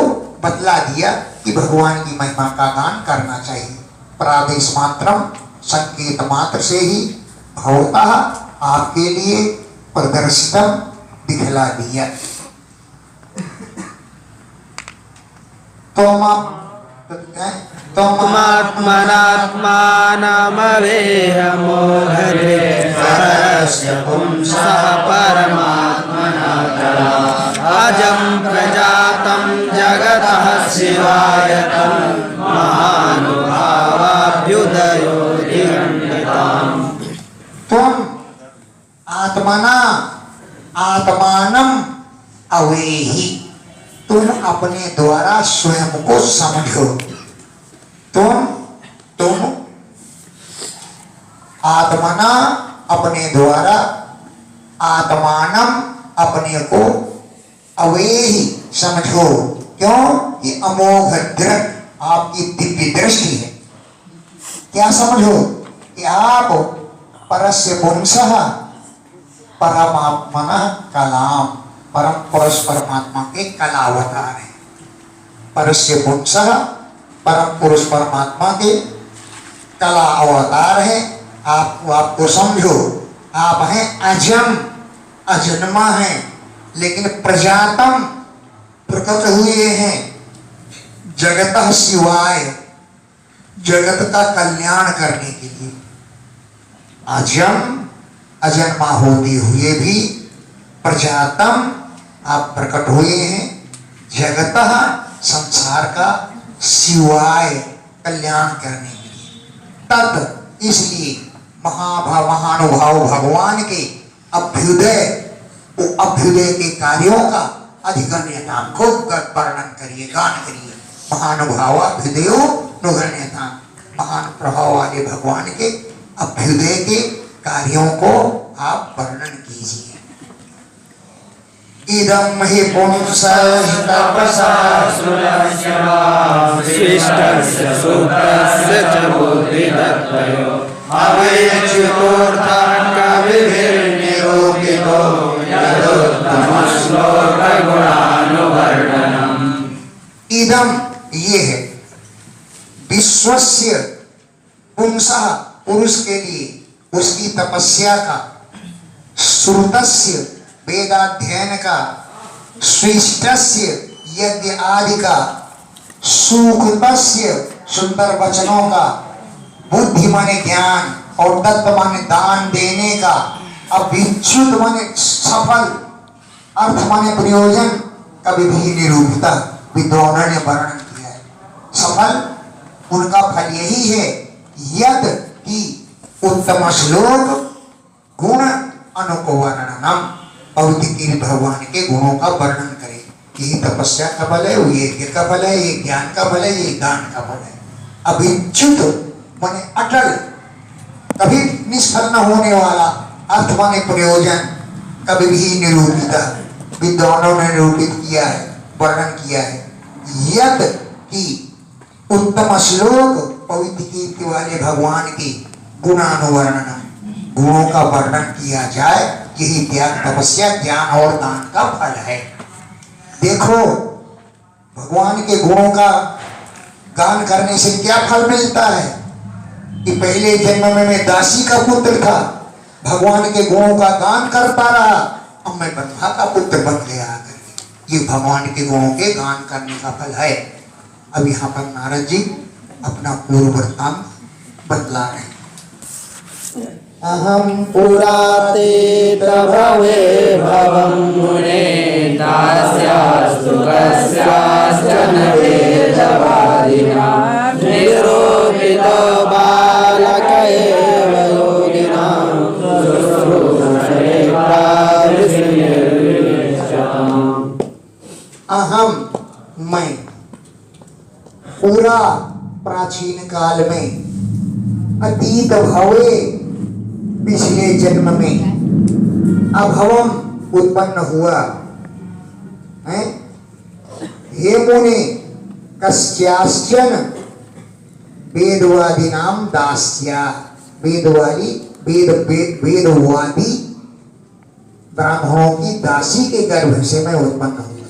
बतला दिया कि भगवान की महिमा का गान करना चाहिए। प्रादेश मात्रम, संकेत मात्र से ही भवतः आपके लिए प्रदर्शितम दिखला दिया। त्वमात्मनात्मानमवेहमोहरे परस्य पुंसः परमात्मना तरा अजं प्रजातं जगतः शिवाय महानुभावाभ्युदयो दिगण्डिताम्। तुम आत्मना आत्मानम अवेहि, तुम अपने द्वारा स्वयं को समझो। तुम आत्मना अपने द्वारा, आत्मानम अपने को, अवेहि समझो। क्यों? कि अमोघ दृढ़ आपकी दिव्य दृष्टि है। क्या समझो? कि आप परस्य पुंसः परमात्मनः कलाम, परम पुरुष परमात्मा के कलावतार है। परस्य पुंसः परम पुरुष परमात्मा के कला अवतार है। आपको समझो, आप हैं अजम, अजन्मा है, लेकिन प्रजातम प्रकट हुए हैं जगतः शिवाय, जगत का कल्याण करने के लिए। अजम अजन्मा होते हुए भी प्रजातम आप प्रकट हुए हैं जगतः संसार का शिवाय कल्याण करने के लिए। तत् इसलिए महानुभाव भगवान के अभ्युदय, वो अभ्युदय के कार्यों का अधिगण्यता खूब वर्णन करिए, गान करिए। महानुभाव अभ्युदयो नुगण्यता, महान प्रभाव वाले भगवान के अभ्युदय के कार्यों को आप वर्णन कीजिए। इदं हि पुंसः तपसा सुरस्य वा शिष्टस्य सूत्रस्य च बुद्धिदत्तयो अवैच्युतोऽर्थः कविभिर्निरूपितो यदुत्तमश्लोकगुणानुवर्णनम्। इदम ये है, विश्वस्य पुंसः पुरुष के लिए उसकी तपस्या का, श्रुतस्य वेदाध्ययन का, श्रेष्ठस्य यज्ञ आदि का, सुकृतस्य सुंदर वचनों का, बुद्धि माने ज्ञान और तत्व माने दान देने का, अभिच्युत माने सफल, अर्थ माने प्रयोजन, कभी भी निरूपिता विद्वानों ने वर्णन किया है। सफल उनका फल यही है, यद कि उत्तम श्लोक गुण अनुवर्णनम, पवित्र भगवान के गुणों का वर्णन करे। यही तपस्या का फल है, वो यज्ञ का फल है, ये ज्ञान का फल है, ये दान का फल है। अभिच्युत माने अटल, कभी निष्फल न होने वाला, अर्थ माने प्रयोजन, कभी भी निरूपिता विद्वानों ने निरूपित किया है, वर्णन किया है। यद कि उत्तम श्लोक पवित्र कीर्ति वाले भगवान के गुणानुवर्णन, गुणों का वर्णन किया जाए, यही त्याग तपस्या ज्ञान और दान का फल है। देखो भगवान के गुणों का गान करने से क्या फल मिलता है कि पहले जन्म में मैं दासी का पुत्र था, भगवान के गुणों का गान करता रहा, अब मैं ब्रह्मा का पुत्र बन गया आकर। ये भगवान के गुणों के गान करने का फल है। अब यहाँ पर नारद जी अपना पूर्व वृत्तांत बतला रहे हैं। अहम पुराते भवे भवं मुने दास्यास्तु कस्याश्चन वेदवादिना निरूपितो बालक एव योगिनां शुश्रूषणे प्राविष्टम्। अहम मैं, पूरा प्राचीन काल में, अतीत भवे पिछले जन्म में, अभवम उत्पन्न हुआ है। हे मुने कस्याश्चन वेदवादी नाम दास्या, वेदवादी ब्राह्मणों की दासी के गर्भ से मैं उत्पन्न हुआ।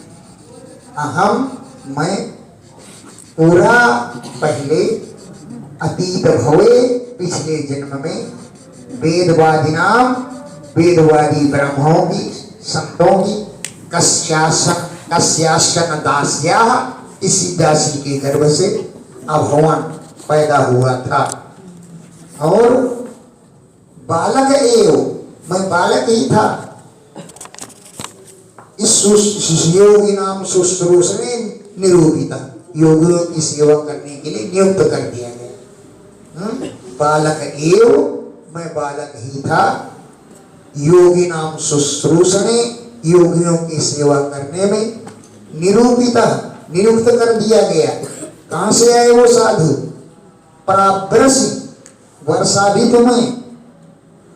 अहम मैं पूरा पहले अतीत भवे पिछले जन्म में वेदवादी ब्राह्मणों की संतों की कस्याशन दास्या इसी दासी के गर्भ से अभवन पैदा हुआ था। और बालक एव मैं बालक ही था। इस योगी नाम शुश्रूष ने निरूपिता योगियों की सेवा करने के लिए नियुक्त कर दिया गया। बालक एव मैं बालक ही था। योगी नाम शुश्रूष ने योगियों की सेवा करने में निरूपिता नियुक्त कर दिया गया। कहां से आए वो साधु? पराब्रसी वर्षा ऋतु में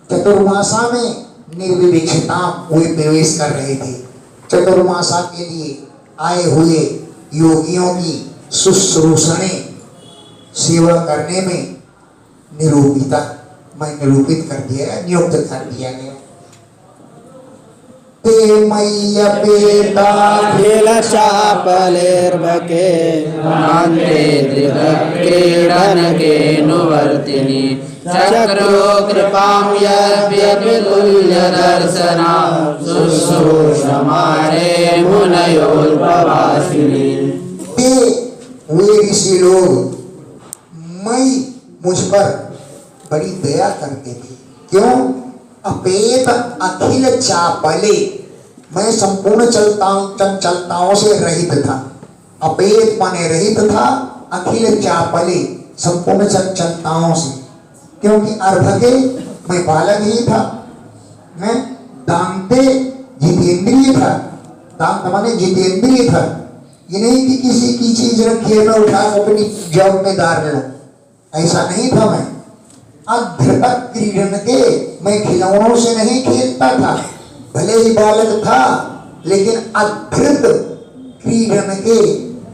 चतुर्मासा में निर्विवेक्षता हुए प्रवेश कर रहे थे। चतुर्मासा के लिए आए हुए योगियों की शुश्रूषणे सेवा करने में निरूपिता मैं निरूपित कर दिया गया, नियुक्त कर दिया गया। ते मय्य पेता चापलेर्भके अन्ते क्रीडनके नुवर्तिनि चक्रो कृपां यद्यपि तुल्यदर्शना शुश्रूषमाणे मुनयोर्प्रवासिनि। वे ऋषि लोग मैं मुझ पर बड़ी दया करते थे। क्यों? अपेत अखिल चापले मैं संपूर्ण चंचलताओं से रहित था। अपेत माने रहित था, अखिल चापले संपूर्ण चंचलताओं से। क्योंकि अर्भके मैं बालक ही था। मैं दांते जितेंद्रिय था। दांत माने जितेंद्रिय था। ये नहीं कि किसी की चीज रखी है मैं उठा अपनी जॉब में डाल लूं, ऐसा नहीं था। मैं अधृत क्रीडन के मैं खिलौनों से नहीं खेलता था। भले ही बालक था लेकिन अधृत क्रीडन के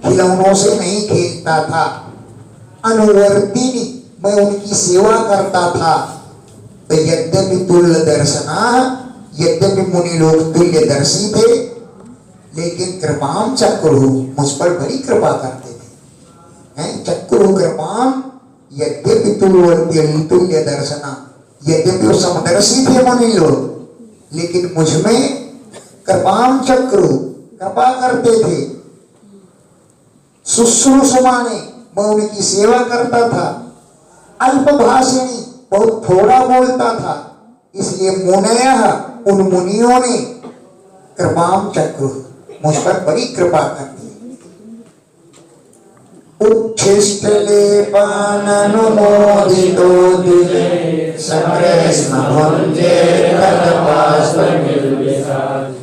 खिलौनों से नहीं खेलता था। अनुवर्तिनी मैं उनकी सेवा करता था। तो यद्यपि तुल्य दर्शना यद्यपि मुनि लोग तुल्य दर्शी थे लेकिन कृपाम चक्रु मुझ पर बड़ी कृपा करते थे। चक्रु कृपाम यद्यपि तुल्य दर्शना यद्यपि वो समदर्शी थे मुनि लोग लेकिन मुझ में कृपाम चक्रु कृपा करते थे। शुश्रूषमाने मैं उनकी सेवा करता था। अल्पभाषिणी बहुत थोड़ा बोलता था इसलिए मुनयः उन मुनियों ने कृपाम चक्रु मुझ पर बड़ी कृपा कर दी। उच्छिष्ट लेपाननुमोदितो द्विजे सकृष्ण भुञ्जे तत्पार्श्वनिर्विशात्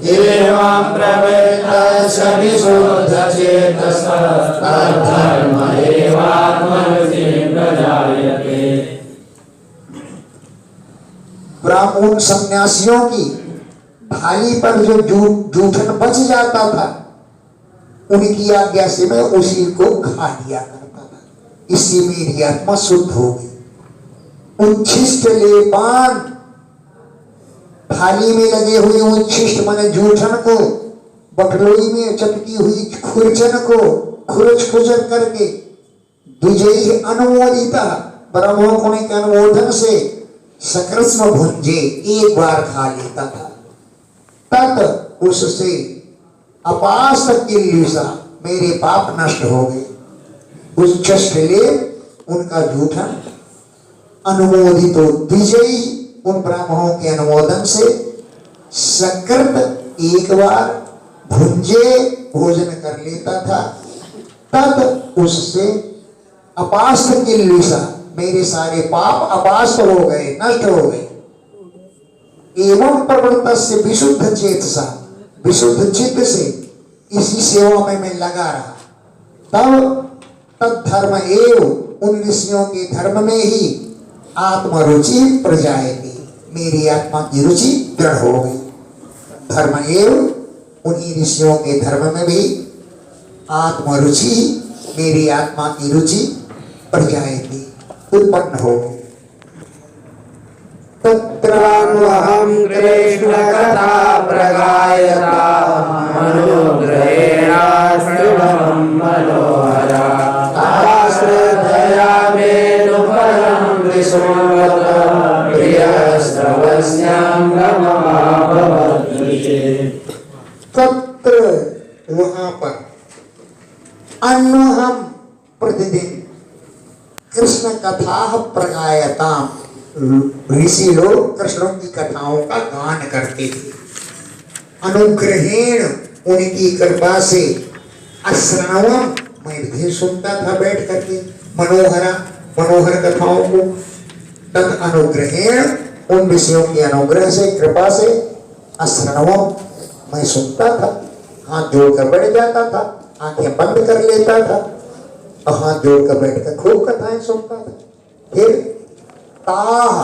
एवं प्रवृत्तस्य विशुद्धचेतसः तद्धर्म एवात्मरुचिं प्रजायते। ब्राह्मण सन्यासियों की थाली पर जो जूठन बच जाता था उनकी आज्ञा से मैं उसी को खा लिया करता था। इससे मेरी आत्मा शुद्ध हो गई। उच्छिष्ट लेपान थाली में लगे हुए उच्छिष्ट माने जूठन को बटलोई में चटकी हुई खुरचन को खुरच खुचर करके द्विजयी अनुमोदिता ब्राह्मणों के अनुमोदन से सकृष्ण भुंजे एक बार खा लेता था। तत् उससे अपास किल्लिसा मेरे पाप नष्ट हो गए। उच्छिष्ट ले उनका जूठन अनुमोदित द्विजयी उन ब्राह्मणों के अनुमोदन से सकृत एक बार भुंजे भोजन कर लेता था। तद उससे अपास्त किल्लिसा मेरे सारे पाप अपास्त हो गए, नष्ट हो गए। एवं प्रवृत्त से विशुद्ध चेतसा विशुद्ध चित्त से इसी सेवा में मैं लगा रहा। तब तद धर्म एव उन ऋषियों के धर्म में ही आत्मरुचि प्रजायते मेरी आत्मा की रुचि दृढ़ हो गई। धर्म एव उन्हीं ऋषियों के धर्म में भी आत्मरुचि मेरी आत्मा की रुचि प्रजायते उत्पन्न हो गई। तत्रान्वहं कृष्णकथा प्रगायता मनोग्रहेणाश्रुभं मनोहरा श्रद्धया मेऽनुपरं विस्मृत प्रियश्रवस्यां गममाभवद्विषे। तत्र वहां पर अन्वहम प्रतिदिन कृष्ण कथा प्रगायता ऋषि लोग कृष्ण की कथाओं का गान करते थे। अनुग्रहेण उनकी कृपा से अश्रवम मैं भी सुनता था बैठ करके मनोहर कथाओं को। तद अनुग्रहेण उन विषयों के अनुग्रह से कृपा से अश्रवम मैं सुनता था, हाथ जोड़कर बैठ जाता था, आंखें बंद कर लेता था और हाथ जोड़कर बैठकर खूब कथाएं सुनता था। फिर ताह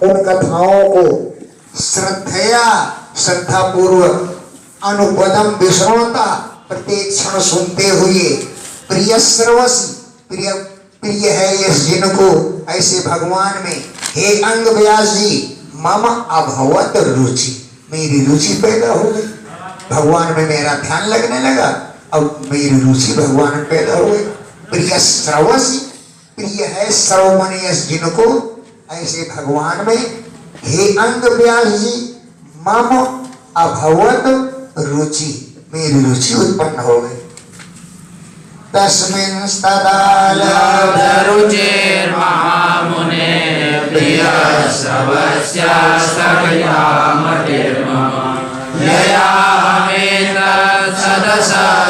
उन कथाओं को श्रद्धा पूर्वक अनुपदम विश्रोता प्रत्येक क्षण सुनते हुए प्रिय सर्वसी प्रिय है यश जिनको ऐसे भगवान में हे अंग व्यास जी मम अभवत रुचि मेरी रुचि पैदा हो गई, भगवान में मेरा ध्यान लगने लगा, अब मेरी रुचि भगवान में पैदा हो गई। प्रिय श्रवसी प्रिय है श्रवण यश जिनको ऐसे भगवान में हे अंग व्यास जी मम अभवत रुचि मेरी रुचि उत्पन्न हो गई। तस्मिन् रुचिर्महामुने प्रिय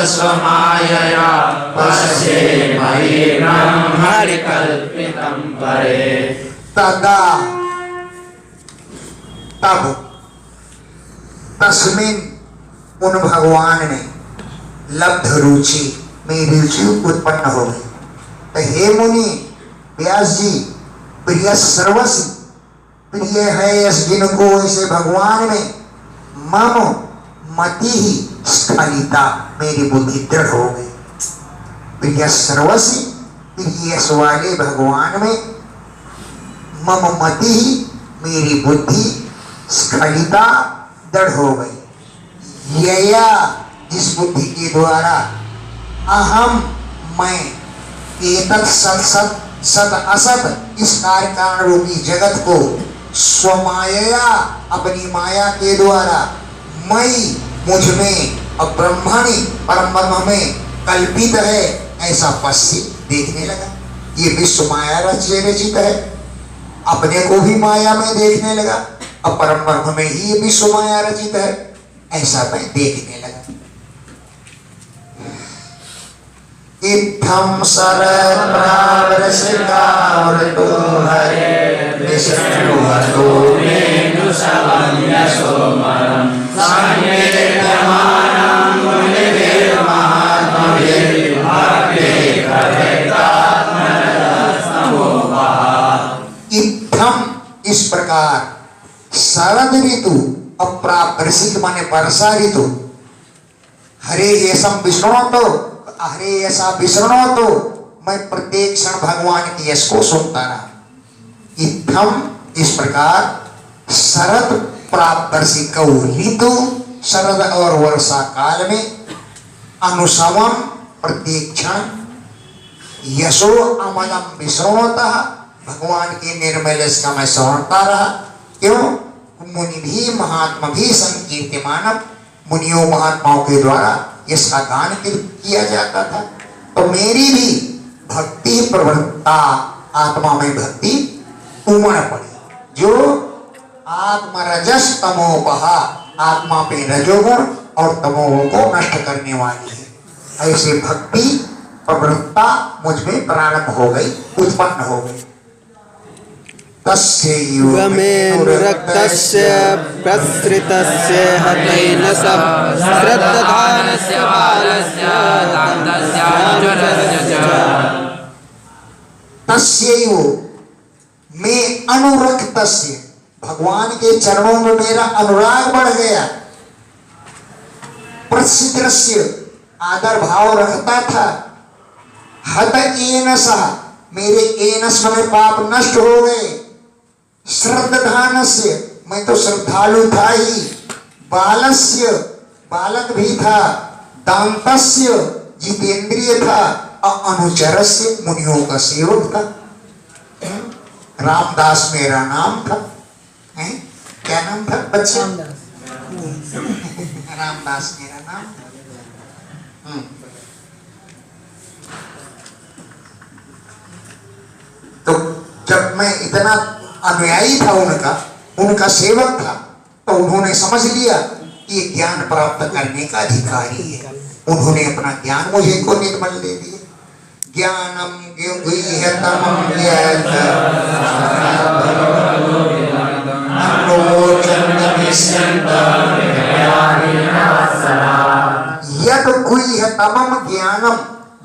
स्वमायया पश्ये मयि ब्रह्मणिकल्पितं परे। तदा तब तस्मिन् उन भगवान में लब्ध रुचि मेरी रुचि उत्पन्न हो गई। तो हे मुनि व्यास जी प्रिय सर्वस्व प्रिय है यश जिनको ऐसे भगवान में मम मति ही स्खलिता मेरी बुद्धि दृढ़ हो गई। प्रिय सर्वस्व प्रिय यश वाले भगवान में मम मति ही मेरी बुद्धि स्खलिता दृढ़ हो गई। यया जिस बुद्धि के द्वारा अहम मैं एतत् सत सत असत इस कार्य कारण रूपी जगत को स्वमाया अपनी माया के द्वारा मैं मुझ में और ब्रह्मणि परम ब्रह्म में कल्पित है ऐसा पश्चिम देखने लगा। ये विश्व माया रचित है, अपने को भी माया में देखने लगा और परम ब्रह्म में ही ये विश्व माया रचित है ऐसा मैं देखने लगा। इत्थं शरद्रावृषिकावृतो हरे विष्णुवतो मेनुशवं यशोमरं संवेद्यमानं मुनिभिर्महात्मभिर्भक्तिकथैतात्मनस्तमोभाः। इत्थं इस प्रकार शरद ऋतु अप्रावृषिक माने वर्षा ऋतु हरे येषं विष्णुतो हरे ऐसा विष्णु तो मैं प्रत्येक क्षण भगवान की यश को सुनता रहा। इत्थम इस प्रकार शरद प्रावर्षिक ऋतु शरद और वर्षा काल में अनुसवम प्रत्येक क्षण यशो अमलम विष्णुतः भगवान के निर्मल यश का मैं सुनता रहा। क्यों? मुनि भी महात्मा भी संकीर्तिमान मुनियों महात्माओं के द्वारा इसका गान किया जाता था। तो मेरी भी भक्ति प्रवृत्ता आत्मा में भक्ति उमड़ पड़ी जो आत्मरजस तमोपहा आत्मा पे रजोगुण और तमोगुण को नष्ट करने वाली है। ऐसे भक्ति प्रवृत्ता मुझ में प्रारंभ हो गई उत्पन्न हो गई। त्वमेनुरक्तस्य प्रसृतस्य हतेन सब श्रद्धानस्य बालस्य दान्तस्याचरस्य च। तस्यैव में अनुरक्तस्य भगवान के चरणों में मेरा अनुराग बढ़ गया। प्रसिद्धस्य आदर भाव रखता था। हत एनसः मेरे एनस में पाप नष्ट हो गए। श्रद्धानस्य मैं तो श्रद्धालु था ही, बालस्य बालक भी था, दांतस्य जितेंद्रिय था, अनुचरस्य मुनियों का सेवक था। रामदास मेरा नाम था। क्या नाम था बच्चे? रामदास मेरा नाम था। तो जब मैं इतना अनुयायी था उनका सेवक था, तो उन्होंने समझ लिया कि ये ज्ञान प्राप्त करने का अधिकारी है। उन्होंने अपना ज्ञान मुझे को निर्मल दे दिया। ज्ञानम गुह्यतमं यत् यत् गुह्यतमं ज्ञानम,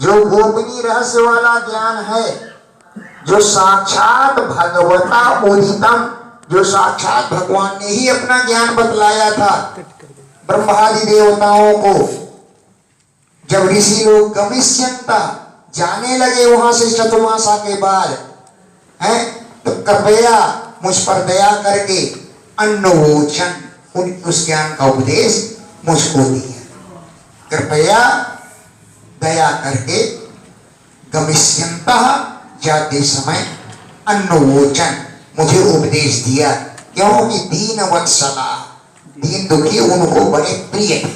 जो गोपनीय रहस्य वाला ज्ञान है, जो साक्षात भगवता उदितम, जो साक्षात भगवान ने ही अपना ज्ञान बतलाया था ब्रह्मादि देवताओं को। जब ऋषि लोग गमिष्यन्ता, जाने लगे वहां से चतुर्मासा के बाद, हैं, तो कृपया मुझ पर दया करके अन्नवोचन, उस ज्ञान का उपदेश मुझको दिया। कृपया दया करके गमिष्यन्ता, जाते समय अन्नवोचन, मुझे उपदेश दिया। क्योंकि दीन वत्सला, दीन दुखी उनको बड़े प्रिय थे।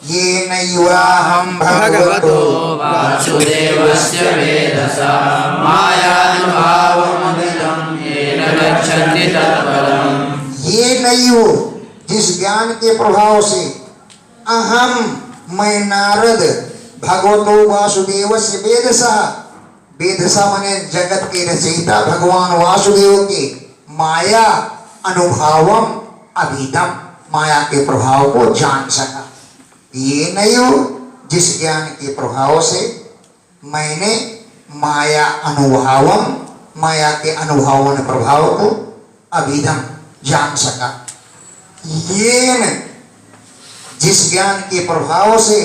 ये नैवाहं भगवतो वासुदेवस्य वेदसा मायानुभावमखिलं येन गच्छन्ति तत्पदम्। ये नैव, जिस ज्ञान के प्रभाव से अहम, मैं नारद, भगवतो वासुदेवस्य वेदसा, वेदसा माने जगत के रचयिता भगवान वासुदेव के माया अनुभावम अभिधम, माया के प्रभाव को जान सका। ये नयो, जिस ज्ञान के प्रभाव से मैंने माया अनुभावम, माया के अनुभावन प्रभाव को अभिधम जान सका। येन, जिस ज्ञान के प्रभाव से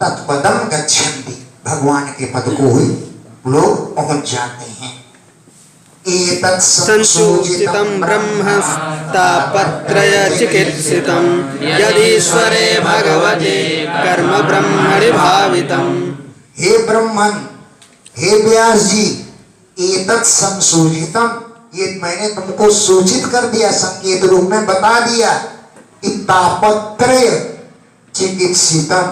तत्पदम गच्छन्ति, भगवान के पद को ही लोग पहुंच जाते हैं। एतत् संसूचितं ब्रह्मस्तापत्रय चिकित्सितं यदीश्वरे भगवते कर्म ब्रह्मणि भावितम्। हे ब्रह्मन, हे व्यास जी, एतत् संसूचितम, ये मैंने तुमको सूचित कर दिया, संकेत रूप में बता दिया कि तापत्रय चिकित्सितम,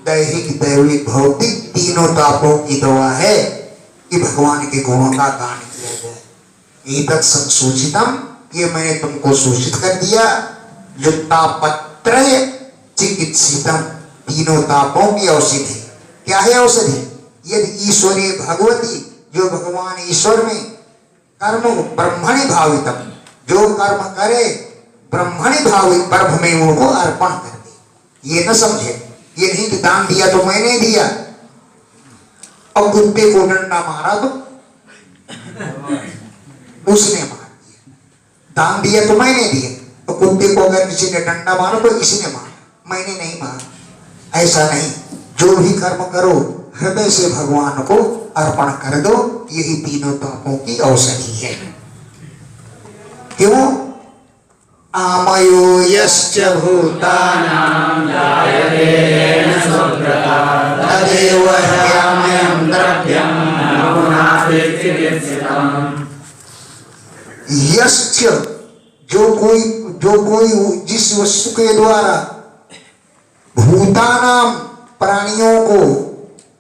दैहिक दैविक भौतिक तीनों तापों की दवा है कि भगवान के गुणों का गान किया जाए। एतत् संसूचितम, ये मैंने तुमको सूचित कर दिया, जो तापत्रय चिकित्सितम, तीनों तापों की औषधि। क्या है औषधि? यदि ईश्वरी भगवती, जो भगवान ईश्वर में कर्म ब्रह्मणि भावितम, जो कर्म करे ब्रह्मणि भावित, ब्रह्म में उनको अर्पण कर दे। ये न समझे, ये नहीं कि दान दिया तो मैंने दिया और कुत्ते को डंडा मारा तो उसने मार दिया, दान दिया तो मैंने दिया, तो कुत्ते को अगर किसी ने डंडा मारा तो इसने मारा, मैंने नहीं मारा। ऐसा नहीं, जो भी कर्म करो हृदय से भगवान को अर्पण कर दो, यही तीनों तापों की औषधि है। क्यों? आमयो यश्च भूतानां जायते येन सुकृता तदेव ह्यामयं द्रव्यं न पुनाति चिकित्सितम्। यश्च, जो कोई जिस वस्तु के द्वारा भूतानाम, प्राणियों को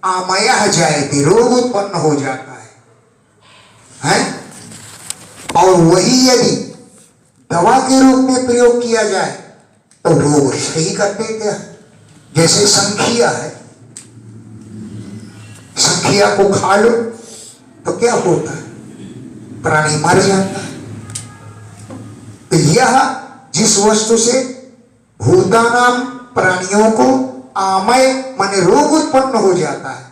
आमयः जायते, रोग उत्पन्न हो जाता है? और वही यदि दवा के रूप में प्रयोग किया जाए तो रोग सही करते क्या? जैसे संखिया है, संखिया को खा लो तो क्या होता है? प्राणी मर जाता है। तो यह जिस वस्तु से भूतानाम, प्राणियों को आमय माने रोग उत्पन्न हो जाता है,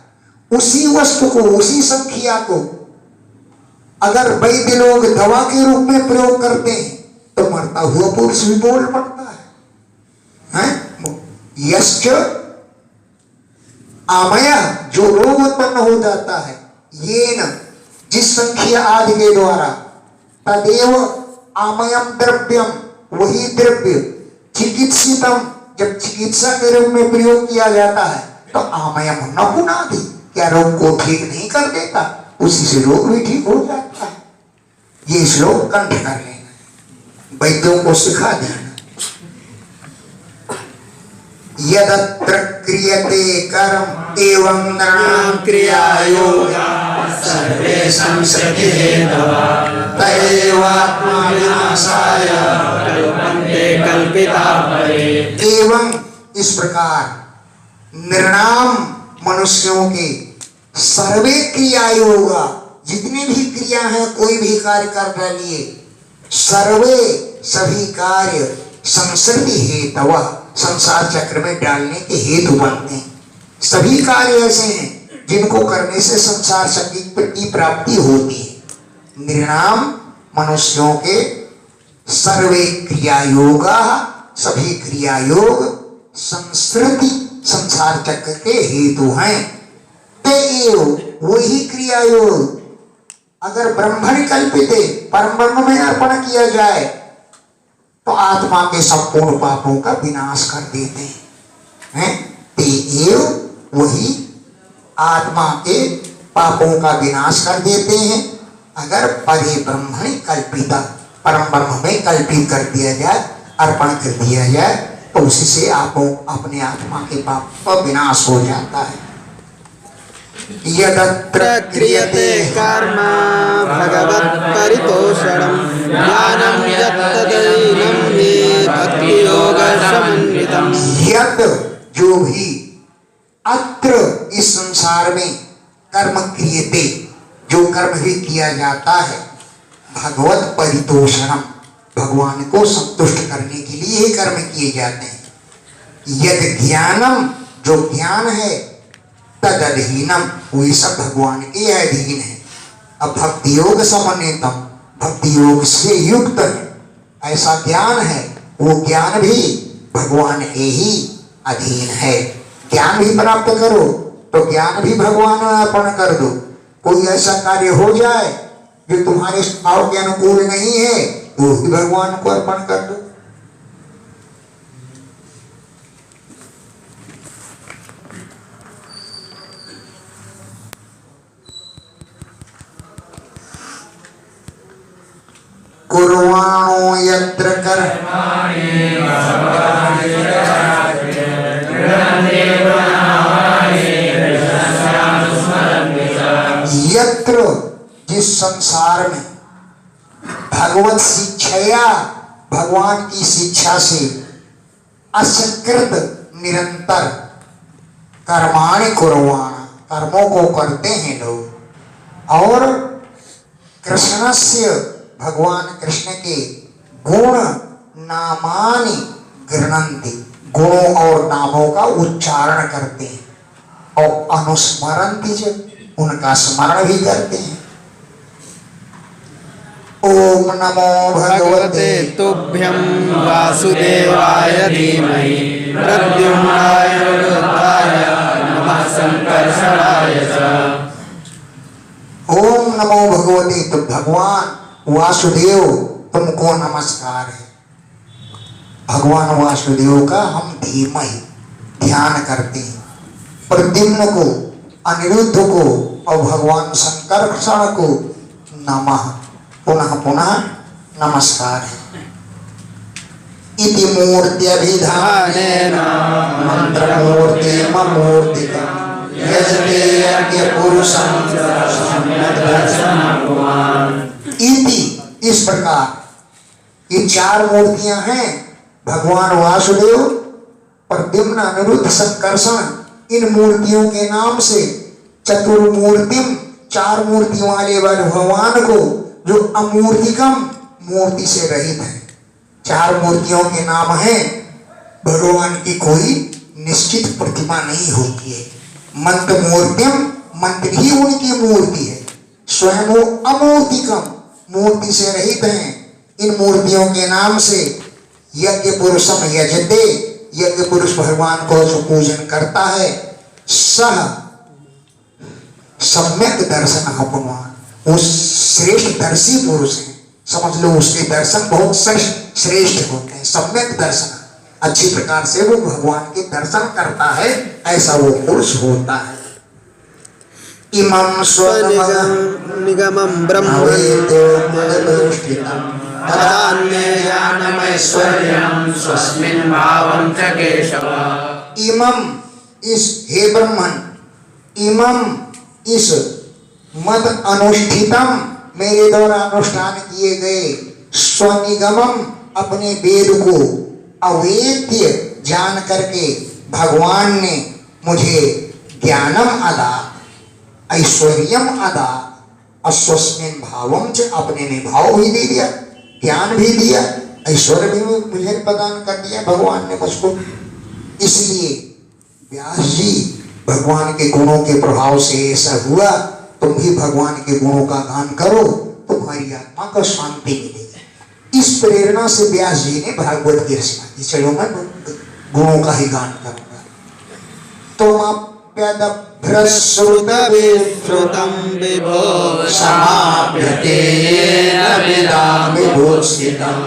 उसी वस्तु को, उसी संखिया को अगर वैद्य लोग दवा के रूप में प्रयोग करते हैं तो मरता हुआ पुरुष भी बोल पड़ता है? यश्च आमय, जो रोग उत्पन्न हो जाता है, ये न, जिस संख्या आदि के द्वारा, तदेव आमयम द्रव्यम, वही द्रव्य चिकित्सितम, जब चिकित्सा के रूप में प्रयोग किया जाता है तो आमयम न पुनादि, क्या रोग को ठीक नहीं कर देता, उसी से रोग भी ठीक हो जाता है। ये श्लोक कंठ कर लेना, वैद्यों को सिखा देना। यदत्र क्रियते कर्म एवं नृणां क्रियायोगा सर्वेषां श्रुतिहेतवः तदेवात्मा विनाशाय कल्पन्ते कल्पिता परे। एवं इस प्रकार निर्णाम मनुष्यों के सर्वे क्रियायोगा, जितनी भी क्रिया है, कोई भी कार्य कर डालिए, सर्वे सभी कार्य संसर्गी हेतव, संसार चक्र में डालने के हेतु बनते हैं। सभी कार्य ऐसे हैं जिनको करने से संसार चक्र की प्राप्ति होती है। निर्णाम मनुष्यों के सर्वे क्रिया योगा, सभी क्रिया योग संस्कृति संसार चक्र के हेतु हैं। ते एव, वही क्रिया योग अगर ब्रह्मण कल्पित परम ब्रह्म में अर्पण किया जाए तो आत्मा के संपूर्ण पापों का विनाश कर देते हैं। ते एव, वही आत्मा के पापों का विनाश कर देते हैं। अगर परे ब्रह्मणि कल्पिता, परम ब्रह्म में कल्पित कर दिया जाए, अर्पण कर दिया जाए, तो उसी से आपको अपने आत्मा के पाप का विनाश हो जाता है। यदत्र क्रियते कर्म भगवत् परितोषणं ज्ञानं यत्तदैनं मे भक्ति योग समन्वितम्। यत, जो भी अत्र इस संसार में कर्म क्रियते, जो कर्म भी किया जाता है, भगवत परितोषणम, भगवान को संतुष्ट करने के लिए ही कर्म किए जाते हैं। यद ज्ञानम, जो ज्ञान है, तद अधीनम, वही सब भगवान के अधीन है। अब भक्ति योग समन्वितम, भक्ति योग से युक्त है ऐसा ज्ञान है, वो ज्ञान भी भगवान के ही अधीन है। ज्ञान भी प्राप्त करो तो ज्ञान भी भगवान में अर्पण कर दो। कोई ऐसा कार्य हो जाए जो तुम्हारे स्वभाव के अनुकूल नहीं है, वो भी भगवान को अर्पण कर दो। कुर्वाणो यत्र कर्माणि यत्र, जिस संसार में भगवत शिक्षया, भगवान की शिक्षा से असकृत निरंतर कर्माणि कुर्वाण, कर्मों को करते हैं लोग, और कृष्णस्य, भगवान कृष्ण के गुण नामानि गृह्णन्ति, गुणों और नामों का उच्चारण करते हैं, और अनुस्मरन्ति च, उनका स्मरण भी करते हैं। ओम नमो भगवते तुभ्यं वासुदेवाय धीमहि प्रद्युम्नाय रुद्राय नमः संकर्षणाय च। ओम नमो भगवते, तो भगवान वासुदेव तुमको नमस्कार है। भगवान वासुदेव का हम धीमहि ध्यान करते हैं। प्रद्युम्न को, अनिरुद्ध को और भगवान संकर्षण को नमः, पुनः पुनः नमस्कार है। इति मूर्त्यभिधानेन मंत्रमूर्तिमूर्तिकम् यजते यज्ञपुरुषं इति, इस प्रकार ये चार मूर्तियां हैं, भगवान वासुदेव, प्रद्युम्न, अनिरुद्ध, संकर्षण। इन मूर्तियों के नाम से चतुर्मूर्तिम, चार मूर्ति वाले भगवान को, जो अमूर्तिकम, मूर्ति से रहित है। चार मूर्तियों के नाम हैं। भगवान की कोई निश्चित प्रतिमा नहीं होती है। मंत्र मूर्तिम, मंत्र ही उनकी मूर्ति है। स्वयं वो अमूर्तिकम, मूर्ति से रहित हैं। इन मूर्तियों के नाम से यज्ञ पुरुषम यजते, यज्ञ पुरुष भगवान को जो पूजन करता है, सह सम्यक दर्शन अपमान, वो श्रेष्ठ दर्शी पुरुष है। समझ लो उसके दर्शन बहुत श्रेष्ठ होते हैं, सम्यक दर्शन, अच्छी प्रकार से वो भगवान के दर्शन करता है, ऐसा वो पुरुष होता है। इमं निगमं ब्रह्म ज्ञानमैश्वर्यं स्वस्मिन् भावं च केशव। इमं इस हे ब्रह्मन, इमं इस मद अनुष्ठितम मेरे द्वारा अनुष्ठान किए गए, स्वनिगमम अपने वेद को अवेद्य जान करके भगवान ने मुझे ज्ञानम अदा, ऐश्वर्यम अदा, अस्वस्मिन भावम च अपने में भाव भी दे दिया, ज्ञान भी दिया, ऐश्वर्य भी मुझे प्रदान कर दिया भगवान ने मुझको। इसलिए व्यास जी भगवान के गुणों के प्रभाव से ऐसा हुआ, तुम भी भगवान के गुणों का गान करो, तुम्हारी आत्मा को शांति मिलेगी। इस प्रेरणा से व्यास जी ने भागवत की रचना की। चलो मैं गुणों का ही गान करूंगा। श्रुतं विभो समाप्यते येन विभूषितम्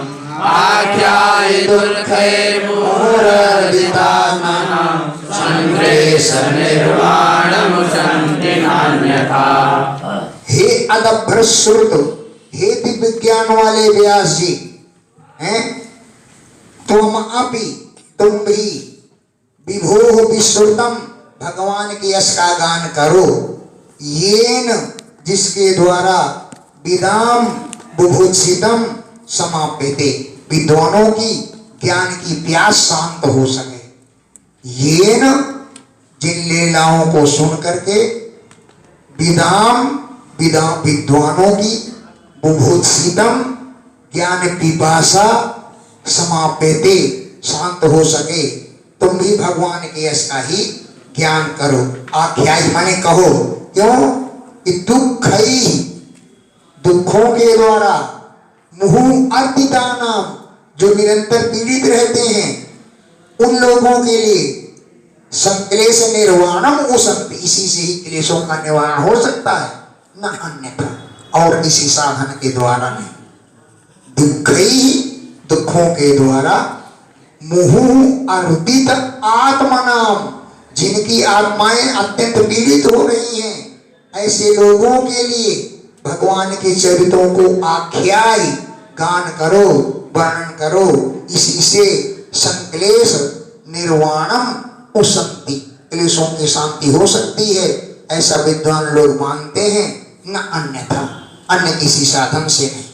आख्यायितुर्खैर्मुहुरर्दितात्मनः सङ्ग्रेश निर्वाणमुचन्ति नान्यथा। हे अदभ्रश्रुत, हे दिव्य ज्ञान वाले व्यास जी, हैं तुम अपि, तुम भी विभो विश्रुतम भगवान के यश का गान करो, येन जिसके द्वारा विदाम बुभुत्सितम समाप्यते विद्वानों की ज्ञान की प्यास शांत हो सके। येन जिन लीलाओं को सुन करके विदाम विद्वानों की बुभुत्सितम ज्ञान पिपासा समाप्यते शांत हो सके, तुम भी भगवान के यश का ही ज्ञान करो। आख्याय माने कहो, क्यों कि दुखों के द्वारा मुहु अर्पिता नाम जो निरंतर पीड़ित रहते हैं, उन लोगों के लिए संक्लेश निर्वाणम उसंति, इसी से ही क्लेशों का निवारण हो सकता है, न अन्यथा और किसी साधन के द्वारा नहीं। दुखों के द्वारा मुहु अर्पित आत्मनाम, जिनकी आत्माएं अत्यंत पीड़ित हो रही हैं, ऐसे लोगों के लिए भगवान के चरित्रों को आख्याय गान करो, वर्णन करो, इसी से संक्लेश निर्वाणम उसंति, क्लेशों की शांति हो सकती है, ऐसा विद्वान लोग मानते हैं, न अन्यथा, अन्य किसी साधन से नहीं।